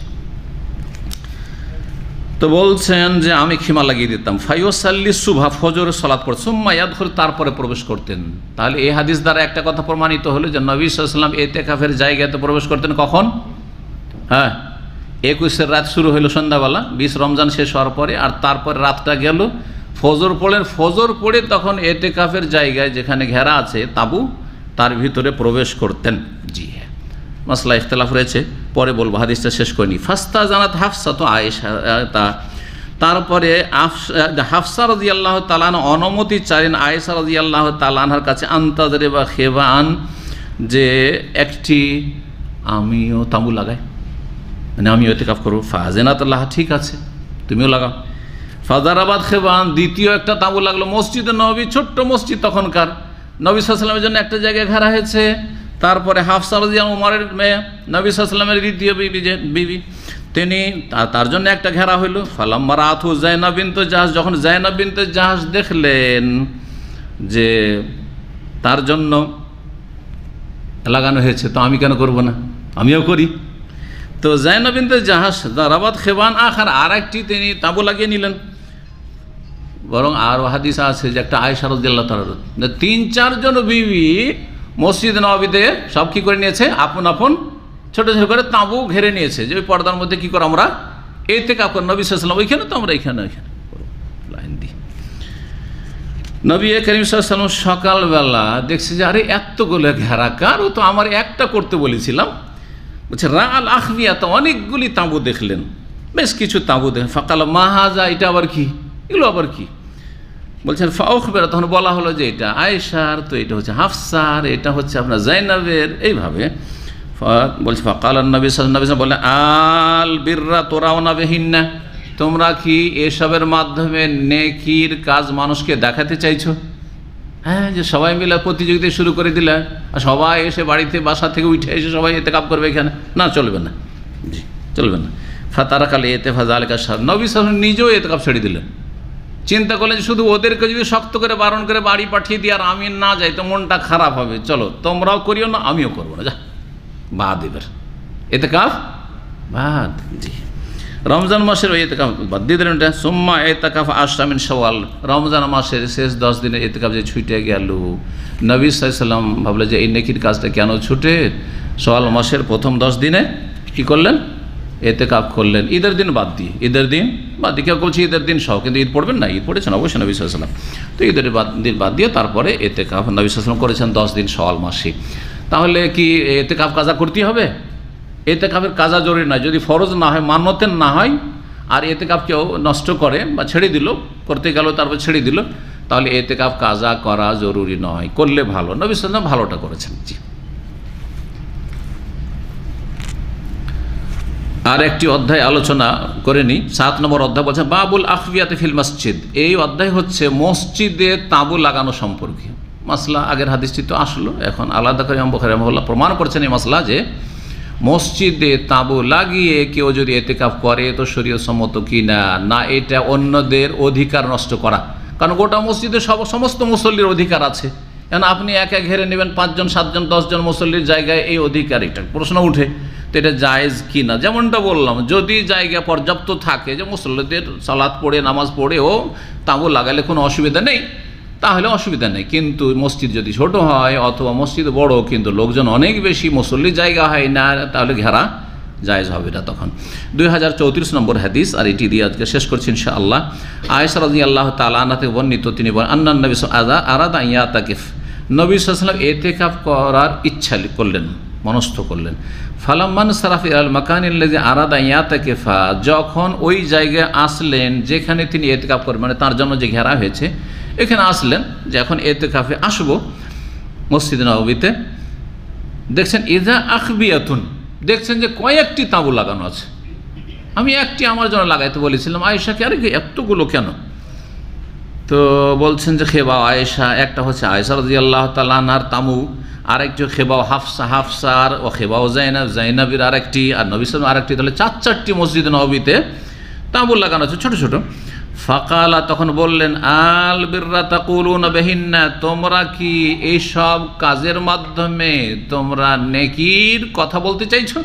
তো বলছেন যে আমি খিমা লাগিয়ে দিতাম। ফাইওসাল্লি সুবহা, ফজরের সালাত পড়ে, সুম্মা ইয়াদখুল, তারপরে প্রবেশ করতেন। তাহলে এই হাদিস দ্বারা একটা কথা প্রমাণিত হলো যে নবী সাল্লাল্লাহু আলাইহি ওয়াসাল্লাম ইতিকাফের জায়গাতে প্রবেশ করতেন কখন? হ্যাঁ, 21-এর রাত শুরু হলো সন্ধ্যাবেলা, 20 রমজান শেষ হওয়ার পরে, আর তারপরে রাতটা গেল, ফজর পড়লেন, ফজর পড়ে তখন ইতিকাফের জায়গায় যেখানে ঘেরা আছে তাঁবু, তার ভিতরে প্রবেশ করতেন। জি হ্যাঁ, মাসলা ইখতিলাফ রয়েছে, পরে বলবো, হাদিসটা শেষ করিনি। ফাস্তা জানাত হাফসা, তো আয়েশা, তারপরে হাফসা রাদিয়াল্লাহু তাআলা অনুমতি চাইলেন আয়েশা রাদিয়াল্লাহু তাআলা আনহার কাছে, আনতাজরে বা খেবান, যে একটি আমিও তাঁবু লাগাই, মানে আমিও ইতিকাফ করবো। ফাজেনাতুল্লাহ, ঠিক আছে তুমিও লাগাও। ফাজারাবাদ খেবান, দ্বিতীয় একটা তাঁবু লাগলো। মসজিদে নবী, ছোট্ট মসজিদ তখনকার, নবী সাল্লাল্লাহু আলাইহি ওয়াসাল্লামের জন্য একটা জায়গায় ঘেরা হয়েছে। তারপরে হাফসা রাদিয়াল্লাহু উমরের মেয়ে, নবী সাল্লাল্লাহু আলাইহি ওয়াসাল্লামের দ্বিতীয় বিবি, তিনি, তার জন্য একটা ঘেরা হইল। ফালাম্মা রাআতহু যায়নাব বিনতে জাহাশ, যখন যায়নাব বিনতে জাহাশ দেখলেন যে তার জন্য লাগানো হয়েছে, তো আমি কেন করব না, আমিও করি। তো যায়নাব বিনতে জাহাশ দারাবাত খেবান আখার, আর একটি তিনি তাঁবু লাগিয়ে নিলেন। বরং আরও হাদিস আছে যে একটা আয়েশা রাদিয়াল্লাহু তাআলা, 3-4 জন বিবি মসজিদ নববীতে সব কি করে নিয়েছে, আপন আপন ছোট ছোট করে তাঁবু ঘেরে নিয়েছে, যে ওই পর্দার মধ্যে কি করে আমরা ইতিকাফ করি, নবী সাল্লাল্লাহু আলাইহি ওয়াসাল্লাম ওইখানে, তো আমরা এইখানে লাইন দিই। নবী করিম সাল্লাল্লাহু আলাইহি ওয়াসাল্লাম সকালবেলা দেখছে যে আরে এতগুলো ঘেরা কার, ও তো আমার একটা করতে বলেছিলাম। বলছে রাআল আখবিয়াত, অনেকগুলি তাঁবু দেখলেন, বেশ কিছু তাঁবু দেখলেন। ফাকাল মা হাযা, এটা আবার কি, এগুলো আবার কি? বলছেন ফাউখবিরা, তখন বলা হলো যে এটা আয়েশার, তো এটা হচ্ছে হাফসার, এটা হচ্ছে আপনার জাইনাবের, এইভাবে। বলছে ফাকাল নবী সাল্লাল্লাহু আলাইহি ওয়াসাল্লাম বললেন আল বিররা তুরাউনা বিহিন্না, তোমরা কি এসবের মাধ্যমে নেকির কাজ মানুষকে দেখাতে চাইছো? হ্যাঁ, যে সবাই মিলে প্রতিযোগিতা শুরু করে দিলে আর সবাই এসে বাড়িতে বাসা থেকে উঠে এসে সবাই ইতিকাফ করবে এখানে, না চলবে না, জি চলবে না। ফাতারাকাল ইতিফাজ আলিকা সার, নবী সাল্লাল্লাহু আলাইহি ওয়াসাল্লাম নিজেও ইতিকাফ ছেড়ে দিলেন। চিন্তা করলেন যে শুধু ওদেরকে যদি শক্ত করে বারণ করে বাড়ি পাঠিয়ে দিই আর আমি না যাই তো মনটা খারাপ হবে, চলো তোমরাও করিও না আমিও করবো না, যা বাদ, এবার ইতিকাফ বাদ। জি, রমজান মাসের ওই ইতিকাফ বাদ দিয়ে দিলেন। সুম্মা ইতিকাফ আশরা মিন শাওয়াল, রমজান মাসের শেষ 10 দিনের ইতিকাফ যে ছুটে গেল, নবী সাল্লাল্লাহু আলাইহি ওয়াসাল্লাম ভাবলেন যে এই নেকির কাজটা কেন ছুটে, শাওয়াল মাসের প্রথম 10 দিনে কি করলেন, ইতিকাফ করলেন, ঈদের দিন বাদ দিয়ে। ঈদের দিন বাদ দিয়ে, কেউ বলছে ঈদের দিন সহ, কিন্তু ঈদ পড়বেন না, ঈদ পড়েছেন অবশ্যই নবী সাল্লাল্লাহু আলাইহি ওয়াসাল্লাম। তো ঈদের দিন বাদ দিয়ে তারপরে ইতিকাফ নবী সাল্লাল্লাহু আলাইহি ওয়াসাল্লাম করেছেন 10 দিন শাওয়াল মাসে। তাহলে কি ইতিকাফ কাজা করতে হবে? ইতিকাফের কাজা জরুরি নয়, যদি ফরজ না হয়, মান্যতের না হয়, আর ইতিকাফ কেউ নষ্ট করে বা ছেড়ে দিল, করতে গেল তারপর ছেড়ে দিল, তাহলে ইতিকাফ কাজা করা জরুরি নয়, করলে ভালো। নবী সাল্লাল্লাহু আলাইহি ওয়াসাল্লাম ভালোটা করেছেন। জি, আর একটি অধ্যায় আলোচনা করে নিই, 7 নম্বর অধ্যায় বলছে বাবুল আখবিয়াতে ফিল মসজিদ। এই অধ্যায় হচ্ছে মসজিদে তাঁবু লাগানো সম্পর্কে মাসলা। আগের হাদিসটি তো আসলো, এখন আলাদা করে ইমাম বুখারী রাহিমাহুল্লাহ প্রমাণ করছেন এই মাসলা যে মসজিদে তাঁবু লাগিয়ে কেউ যদি ইতিকাফ করে তো শরীয়ত সম্মত কি না, না এটা অন্যদের অধিকার নষ্ট করা। কারণ গোটা মসজিদে সমস্ত মুসল্লির অধিকার আছে, কারণ আপনি একা ঘেরে নেবেন 5 জন 7 জন 10 জন মুসল্লির জায়গায়, এই অধিকার, এটা প্রশ্ন উঠে, তো এটা জায়েজ কি না। যেমনটা বললাম, যদি জায়গা পর্যাপ্ত থাকে যে মুসল্লিদের সালাত পড়ে নামাজ পড়েও তাঁবু লাগালে কোনো অসুবিধা নেই, তাহলে অসুবিধা নেই। কিন্তু মসজিদ যদি ছোট হয় অথবা মসজিদ বড় কিন্তু লোকজন অনেক বেশি, মুসল্লির জায়গা হয় না, তাহলে ঘেরা জায়েজ হবে না। তখন 2034 নম্বর হাদিস, আর এটি দিয়ে আজকে শেষ করছি ইনশাআল্লাহ। আয়েশা রাদিয়াল্লাহু তাআলা আনহা থেকে বর্ণিত, তিনি বলেন আন্নান নবী আরাদা ইয়াতাকিফ, নবী সাল্লাল্লাহু আলাইহি ওয়াসাল্লাম ইতিকাফ করার ইচ্ছা করলেন, মনস্থ করলেন। ফালাম্মান সারাফ ইলাল মাকানিল্লাযী আরাদা ইয়াতাকিফা, যখন ওই জায়গায় আসলেন যেখানে তিনি ইতিকাফ করবেন, মানে তার জন্য যে ঘেরা হয়েছে এখানে আসলেন, যে এখন ইতিকাফে আসবো মসজিদে নববীতে, দেখছেন ইযা আখবিয়াতুন, দেখছেন যে কয়েকটি তাঁবু লাগানো আছে। আমি একটি আমার জন্য লাগাইতে বলেছিলাম আয়েশাকে, আরে এতগুলো কেন? তো বলছেন যে খেবাও আয়েশা, একটা হচ্ছে আয়েশা রাদিয়াল্লাহু তাআলা আনহার তাঁবু, আরেকটি খেবাও হাফসার, ও খেবাও জাইনাবের আরেকটি, আর নবী সাল্লাল্লাহু আলাইহি ওয়াসাল্লাম আরেকটি, তাহলে 4টি মসজিদে নববীতে তাঁবু লাগানো আছে ছোট ছোট। ফাকালা, তখন বললেন আল বিররা তাকুলুনা বিহিন্না, তোমরা কি এইসব কাজের মাধ্যমে তোমরা নেকির কথা বলতে চাইছো,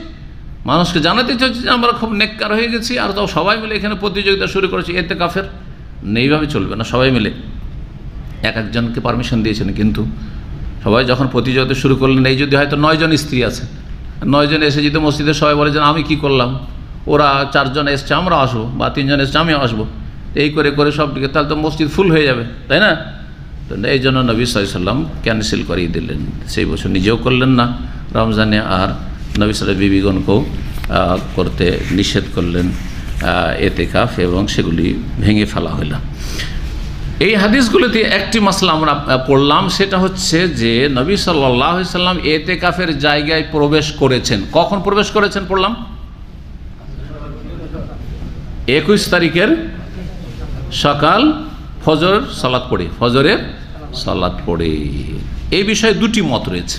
মানুষকে জানাতে চাইছো যে আমরা খুব নেককার হয়ে গেছি, আর তাও সবাই মিলে এখানে প্রতিযোগিতা শুরু করেছি ইতিকাফের? এইভাবে চলবে না, সবাই মিলে এক একজনকে পারমিশন দিয়েছেন, কিন্তু সবাই যখন প্রতিযোগিতা শুরু করলেন, এই যদি হয়তো 9 জন স্ত্রী আছে, 9 জন এসে যদি মসজিদে সবাই বলে যে আমি কি করলাম, ওরা 4 জন এসছে আমরা আসবো, বা 3 জন এসছে আমিও আসবো, এই করে করে সব দিকে, তাহলে তো মসজিদ ফুল হয়ে যাবে, তাই না? তো এই জন্য নবী সাল্লাল্লাহু আলাইহি ওয়াসাল্লাম ক্যান্সেল করিয়ে দিলেন, সেই বছর নিজেও করলেন না রমজানে, আর নবী সাল্লাল্লাহু আলাইহি ওয়াসাল্লাম বিবিগণকেও করতে নিষেধ করলেন ইতিকাফ, এবং সেগুলি ভেঙে ফেলা হইল। এই হাদিসগুলোতে একটি মাসলা আমরা পড়লাম, সেটা হচ্ছে যে নবী সাল্লাল্লাহু আলাইহি ওয়াসাল্লাম ইতিকাফের জায়গায় প্রবেশ করেছেন। কখন প্রবেশ করেছেন পড়লাম? 21 তারিখের সকাল ফজরের সালাত পড়ে। এই বিষয়ে 2টি মত রয়েছে,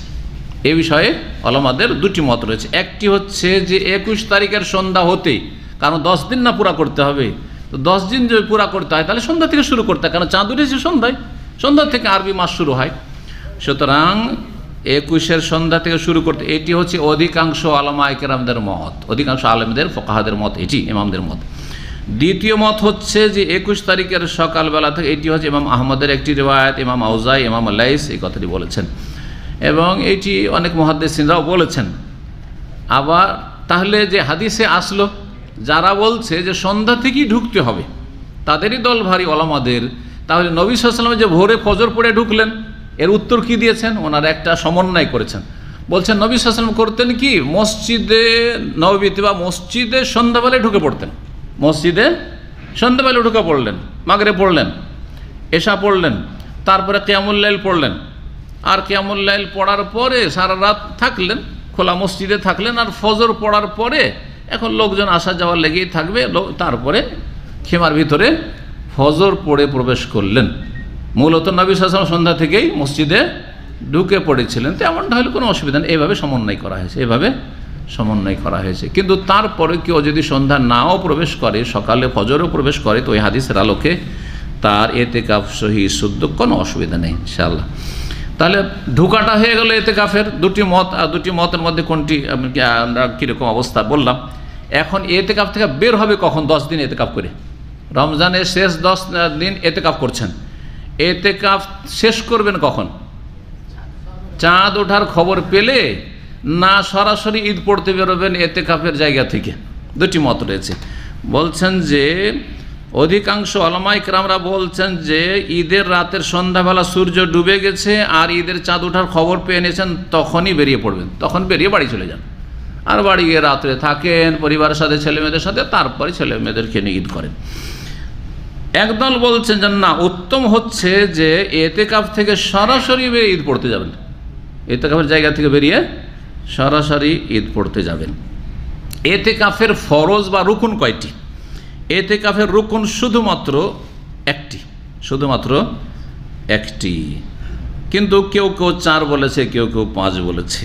এই বিষয়ে ওলামাদের 2টি মত রয়েছে। একটি হচ্ছে যে 21 তারিখের সন্ধ্যা হতেই, কারণ 10 দিন না পুরা করতে হবে, তো 10 দিন যদি পুরা করতে হয় তাহলে সন্ধ্যা থেকে শুরু করতে হয়, কারণ চাঁদ উঠেছে সন্ধ্যা থেকে আরবি মাস শুরু হয়, সুতরাং 21-এর সন্ধ্যা থেকে শুরু করতে। এটি হচ্ছে অধিকাংশ ওলামায়ে কেরামদের মত, অধিকাংশ আলেমদের ফোকাহাদের মত, এটি ইমামদের মত। দ্বিতীয় মত হচ্ছে যে 21 তারিখের সকালবেলা থেকে, এটি হচ্ছে ইমাম আহমদের একটি রিওয়ায়াত, ইমাম আউজাই, ইমাম লাইস এই কথাটি বলেছেন, এবং এটি অনেক মুহাদ্দিসিনরাও বলেছেন। আবার তাহলে যে হাদিসে আসলো, যারা বলছে যে সন্ধ্যা থেকেই ঢুকতে হবে, তাদেরই দল ভারী ওলামাদের, তাহলে নবী সাল্লাল্লাহু আলাইহি ওয়াসাল্লাম যে ভোরে ফজর পড়ে ঢুকলেন, এর উত্তর কি দিয়েছেন? ওনারা একটা সমন্বয় করেছেন। বলছেন নবী সাল্লাল্লাহু আলাইহি ওয়াসাল্লাম করতেন কি, মসজিদে নববীতে বা মসজিদে সন্ধ্যাবেলায় ঢুকে পড়তেন। মসজিদে সন্ধ্যাবেলায় ঢুকে পড়লেন, মাগরিব পড়লেন, এশা পড়লেন, তারপরে কিয়ামুল লাইল পড়লেন। আর কিয়ামুল লাইল পড়ার পরে সারা রাত থাকলেন, খোলা মসজিদে থাকলেন। আর ফজর পড়ার পরে এখন লোকজন আসা যাওয়ার লেগেই থাকবে, তারপরে খেমার ভিতরে ফজর পড়ে প্রবেশ করলেন। মূলত নবী সাল্লাল্লাহু আলাইহি ওয়াসাল্লাম সন্ধ্যা থেকেই মসজিদে ঢুকে পড়েছিলেন। তো এমনটা হলে কোনো অসুবিধা নেই, এইভাবে সমন্বয় করা হয়েছে, এইভাবে সমন্বয় করা হয়েছে। কিন্তু তারপরে কেউ যদি সন্ধ্যা নাও প্রবেশ করে, সকালে ফজরেও প্রবেশ করে, তো ওই হাদিসের আলোকে তার এতেকাফ সহি শুদ্ধ, কোনো অসুবিধা নেই ইনশাআল্লাহ। তাহলে ঢোকাটা হয়ে গেল এতেকাফের। দুটি মত, দুটি মতের মধ্যে কোনটি আমরা কীরকম অবস্থা বললাম। এখন এতেকাফ থেকে বের হবে কখন? 10 দিন এতেকাফ করে, রমজানের শেষ 10 দিন এতেকাফ করছেন। এতেকাফ শেষ করবেন কখন? চাঁদ ওঠার খবর পেলে, না সরাসরি ঈদ পড়তে বেরোবেন এতেকাফের জায়গা থেকে? দুটি মত রয়েছে। বলছেন যে অধিকাংশ ওলামায়ে কেরামরা বলছেন যে ঈদের রাতের সন্ধ্যাবেলা সূর্য ডুবে গেছে আর ঈদের চাঁদ ওঠার খবর পেয়ে নিয়েছেন, তখনই বেরিয়ে পড়বেন, তখন বেরিয়ে বাড়ি চলে যান। আর বাড়ি গিয়ে রাত্রে থাকেন পরিবারের সাথে, ছেলে মেয়েদের সাথে, তারপরে ছেলে মেয়েদেরকে নিয়ে ঈদ করেন। একদল বলছেন যে না, উত্তম হচ্ছে যে এতেকাফ থেকে সরাসরি বেরিয়ে ঈদ পড়তে যাবেন। এতেকাফের জায়গা থেকে বেরিয়ে সরাসরি ঈদ পড়তে যাবেন। এতেকাফের ফরজ বা রুকুন কয়টি? এতেকাফের রুকুন শুধুমাত্র একটি, শুধুমাত্র একটি। কিন্তু কেউ কেউ 4 বলেছে, কেউ কেউ 5 বলেছে।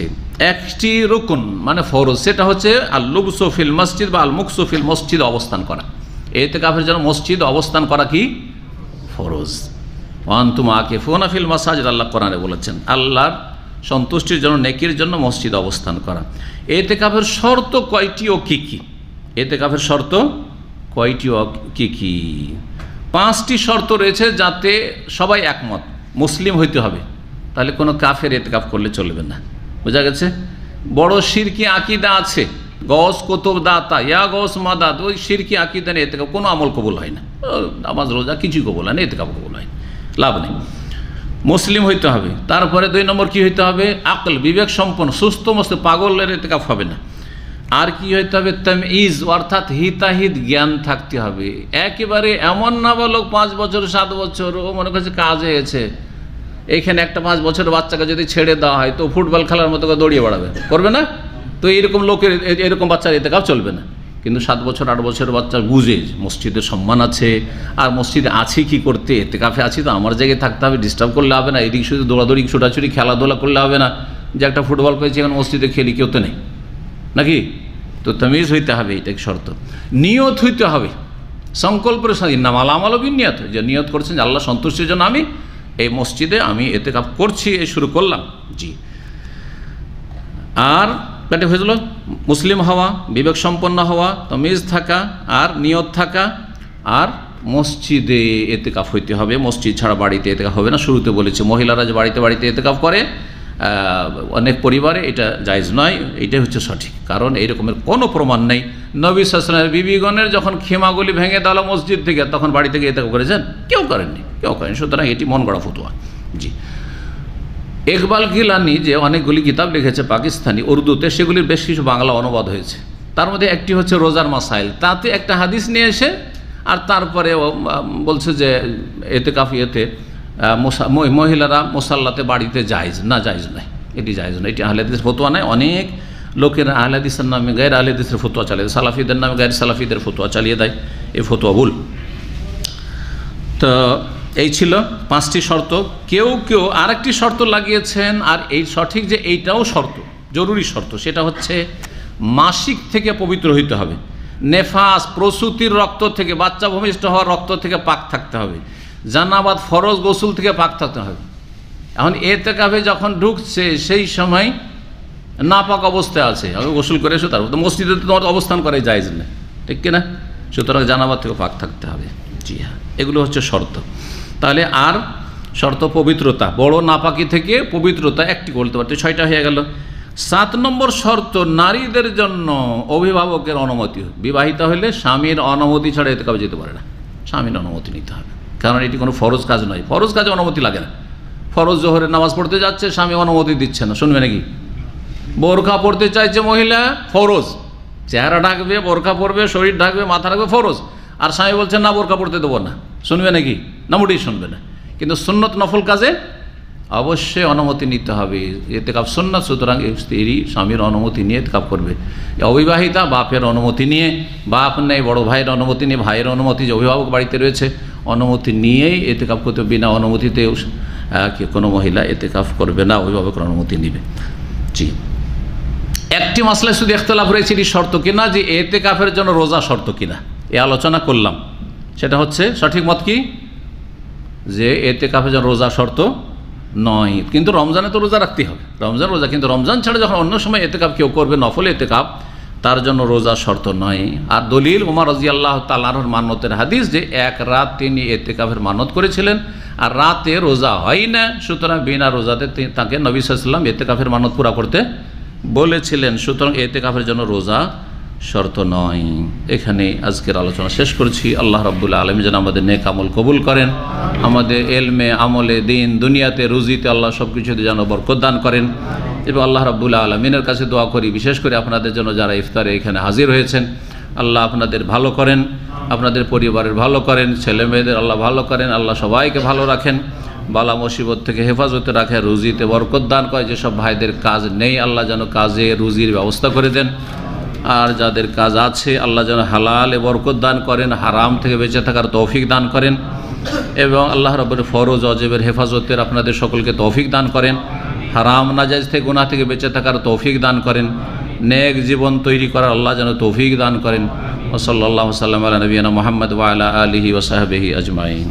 একটি রুকুন মানে ফরজ, সেটা হচ্ছে আল লুবসু ফিল মসজিদ বা আল মুকসু ফিল মসজিদ, অবস্থান করা। এতেকাফের জন্য মসজিদ অবস্থান করা কি ফরজ। ওয়া আনতুম আকিফুনা ফিল মাসাজিদ, আল্লাহ কোরআনে বলেছেন, আল্লাহর সন্তুষ্টির জন্য, নেকির জন্য মসজিদ অবস্থান করা। এতেকাফের শর্ত কয়টি ও কি কি? এতেকাফের শর্ত কয়টি ও কি কি? 5টি শর্ত রয়েছে, যাতে সবাই একমত। মুসলিম হইতে হবে, তাহলে কোনো কাফের এতেকাফ করলে চলবে না। বোঝা গেছে? বড় শিরকি আকীদা আছে, গস কুতুব দাতা, ইয়া গস মাদাদ, ওই শিরকি আকীদা নিয়ে এতেকাফ, কোনো আমল কবুল হয় না। নামাজ রোজা কিছুই কবুল হয় না, এতেকাফ কবুল হয় না, লাভ নেই। মুসলিম হইতে হবে। তারপরে 2 নম্বর কি হইতে হবে? আকল, বিবেক সম্পন্ন, সুস্থ মস্ত, পাগলের এতেকাফ হবে না। আর কি হইতে হবে? তামঈজ, অর্থাৎ হিতাহিত জ্ঞান থাকতে হবে। একেবারে এমন না বলো 5 বছর 7 বছর ও মনে করছে কাজ হয়েছে, এইখানে একটা 5 বছরের বাচ্চাকে যদি ছেড়ে দেওয়া হয় তো ফুটবল খেলার মতো দৌড়িয়ে বেড়াবে, করবে না? তো এরকম লোকের, এরকম বাচ্চার এতেকাফ চলবে না। কিন্তু 7 বছর 8 বছরের বাচ্চা বুঝে মসজিদের সম্মান আছে, আর মসজিদে আছি কি করতে, এতেকাফে আছি তো আমার জায়গায় থাকতে হবে, ডিস্টার্ব করলে হবে না, এদিক শুধু দৌড়াদৌড়ি ছোটাছুটি খেলাধুলা করলে হবে না, যে একটা ফুটবল পেয়েছি এখন মসজিদে খেলি, কেউ তো নেই নাকি? তো তামিজ হইতে হবে, এটা শর্ত। নিয়ত হইতে হবে, সংকল্পের সাথে, ইন্নামাল আমালু বিন্নিয়াত, যে নিয়ত করছেন যে আল্লাহ সন্তুষ্টির জন্য আমি এই মসজিদে আমি এতেকাফ করছি, এই শুরু করলাম। জি। আর এটা হয়েছিল মুসলিম হওয়া, বিবেক সম্পন্ন হওয়া, তামিজ থাকা, আর নিয়ত থাকা, আর মসজিদে এতেকাফ হইতে হবে। মসজিদ ছাড়া বাড়িতে এতেকাফ হবে না। শুরুতে বলেছে মহিলারা যে বাড়িতে বাড়িতে এতেকাফ করে, অনেক পরিবারে এটা জায়েজ নয়, এটাই হচ্ছে সঠিক। কারণ এইরকমের কোনো প্রমাণ নেই। নবী সাল্লাল্লাহু আলাইহি ওয়াসাল্লাম বিবিগণের যখন খেমাগুলি ভেঙে দেওয়া মসজিদ থেকে, তখন বাড়ি থেকে এতেকাফ করেছেন? কেউ করেননি, কেউ করেন। সুতরাং এটি মন গড়া ফতোয়া। জি। ইকবাল গিলানি যে অনেকগুলি কিতাব লিখেছে পাকিস্তানি উর্দুতে, সেগুলির বেশ কিছু বাংলা অনুবাদ হয়েছে। তার মধ্যে একটি হচ্ছে রোজার মাসাইল। তাতে একটা হাদিস নিয়ে এসে আর তারপরে বলছে যে এতেকাফ ইয়েতে মহিলারা মুসাল্লাতে বাড়িতে জায়েজ না, জায়েজ নয়, এটি জায়েজ নয়, এটি আহলে হাদিসের ফতোয়া নয়। অনেক লোকের আহলে হাদিসের নামে গায়র আহলে হাদিসের ফতোয়া চালিয়ে দেয়, সালাফিদের নামে গায়র সালাফিদের ফতোয়া চালিয়ে দেয়, এই ফতোয়া ভুল। তো এই ছিল 5টি শর্ত। কেউ কেউ আরেকটি শর্ত লাগিয়েছেন, আর এই সঠিক যে এইটাও শর্ত, জরুরি শর্ত, সেটা হচ্ছে মাসিক থেকে পবিত্র হইতে হবে। নেফাস, প্রসূতির রক্ত থেকে, বাচ্চা ভূমিষ্ঠ হওয়ার রক্ত থেকে পাক থাকতে হবে। জানাবাত, ফরজ গোসল থেকে পাক থাকতে হবে। এখন এতেকাফে যখন ঢুকছে সেই সময় নাপাক অবস্থায় আছে, আমি গোসল করে এসে তারপর তো মসজিদে তোমার অবস্থান করাই জায়েজ না, ঠিক কিনা? সুতরাং জানাবাত থেকে পাক থাকতে হবে। জি হ্যাঁ, এগুলো হচ্ছে শর্ত। তাহলে আর শর্ত পবিত্রতা, বড় নাপাকি থেকে পবিত্রতা একটি বলতে পারতে, 6টা হয়ে গেল। 7 নম্বর শর্ত, নারীদের জন্য অভিভাবকের অনুমতি। বিবাহিতা হলে স্বামীর অনুমতি ছাড়া এতেকাফে যেতে পারে না, স্বামীর অনুমতি নিতে হবে। কারণ এটি কোনো ফরজ কাজ নয়। ফরজ কাজে অনুমতি লাগে না। ফরজ জোহরের নামাজ পড়তে যাচ্ছে, স্বামী অনুমতি দিচ্ছে না, শুনবে নাকি? বোরখা পড়তে চাইছে মহিলা, ফরজ, চেহারা ঢাকবে, বোরখা পরবে, শরীর ঢাকবে, মাথা রাখবে, ফরজ, আর স্বামী বলছেন না বোরখা পড়তে দেবো না, শুনবে নাকি? না, মোটেই শুনবে না। কিন্তু সুন্নত নফল কাজে অবশ্যই অনুমতি নিতে হবে। ইতিকাফ সুন্নাত, সুতরাং স্ত্রী স্বামীর অনুমতি নিয়ে ইতিকাফ করবে। অবিবাহিতা বাপের অনুমতি নিয়ে, বাপ নেই বড় ভাইয়ের অনুমতি নিয়ে, ভাইয়ের অনুমতি, যে অভিভাবক বাড়িতে রয়েছে অনুমতি নিয়েই ইতিকাফ করতে। বিনা অনুমতিতে কোনো মহিলা ইতিকাফ করবে না, অভিভাবকের অনুমতি নেবে। জি, একটি মাসলায় শুধু ইখতিলাফ রয়েছে, এটি শর্ত কিনা, যে ইতিকাফের জন্য রোজা শর্ত কিনা, এ আলোচনা করলাম। সেটা হচ্ছে সঠিক মত কি, যে ইতিকাফের জন্য রোজা শর্ত নয়, কিন্তু রমজানে তো রোজা রাখতেই হবে, রমজান রোজা। কিন্তু রমজান ছাড়া যখন অন্য সময় ইতিকাফ কেউ করবে, নফল ইতিকাফ, তার জন্য রোজা শর্ত নয়। আর দলিল ওমর রাদিয়াল্লাহু তাআলা আনহুর মান্যতের হাদিস, যে এক রাত তিনি ইতিকাফের মানত করেছিলেন আর রাতে রোজা হয় না, সুতরাং বিনা রোজাতে তাকে নবী সাল্লাল্লাহু আলাইহি ওয়াসাল্লাম ইতিকাফের মানত পুরা করতে বলেছিলেন। সুতরাং ইতিকাফের জন্য রোজা শর্ত নয়। এখানে আজকের আলোচনা শেষ করছি। আল্লাহ রাব্বুল আলামিন যেন আমাদের নেক আমল কবুল করেন, আমাদের এলমে, আমলে, দিন, দুনিয়াতে, রুজিতে আল্লাহ সব কিছুতে যেন বরকত দান করেন। এবং আল্লাহ রাব্বুল আলামিনের কাছে দোয়া করি, বিশেষ করে আপনাদের জন্য যারা ইফতারে এখানে হাজির হয়েছেন, আল্লাহ আপনাদের ভালো করেন, আপনাদের পরিবারের ভালো করেন, ছেলে মেয়েদের আল্লাহ ভালো করেন, আল্লাহ সবাইকে ভালো রাখেন, বালা মুসিবত থেকে হেফাজতে রাখে, রুজিতে বরকত দান করে। যেসব ভাইদের কাজ নেই, আল্লাহ যেন কাজে রুজির ব্যবস্থা করে দেন। আর যাদের কাজ আছে, আল্লাহ যেন হালালে বরকত দান করেন, হারাম থেকে বেঁচে থাকার তৌফিক দান করেন। এবং আল্লাহ রাব্বুল ফরজ ওয়াজিবের হেফাজতের আপনাদের সকলকে তৌফিক দান করেন, হারাম নাজায়েজ থেকে, গুনাহ থেকে বেঁচে থাকার তৌফিক দান করেন, নেক জীবন তৈরি করার আল্লাহ যেন তৌফিক দান করেন। ওয়া সাল্লাল্লাহু সাল্লাম আলা নবিয়িনা মুহাম্মদ ওয়া আলা আলিহি ওয়া সাহবিহি আজমাইন।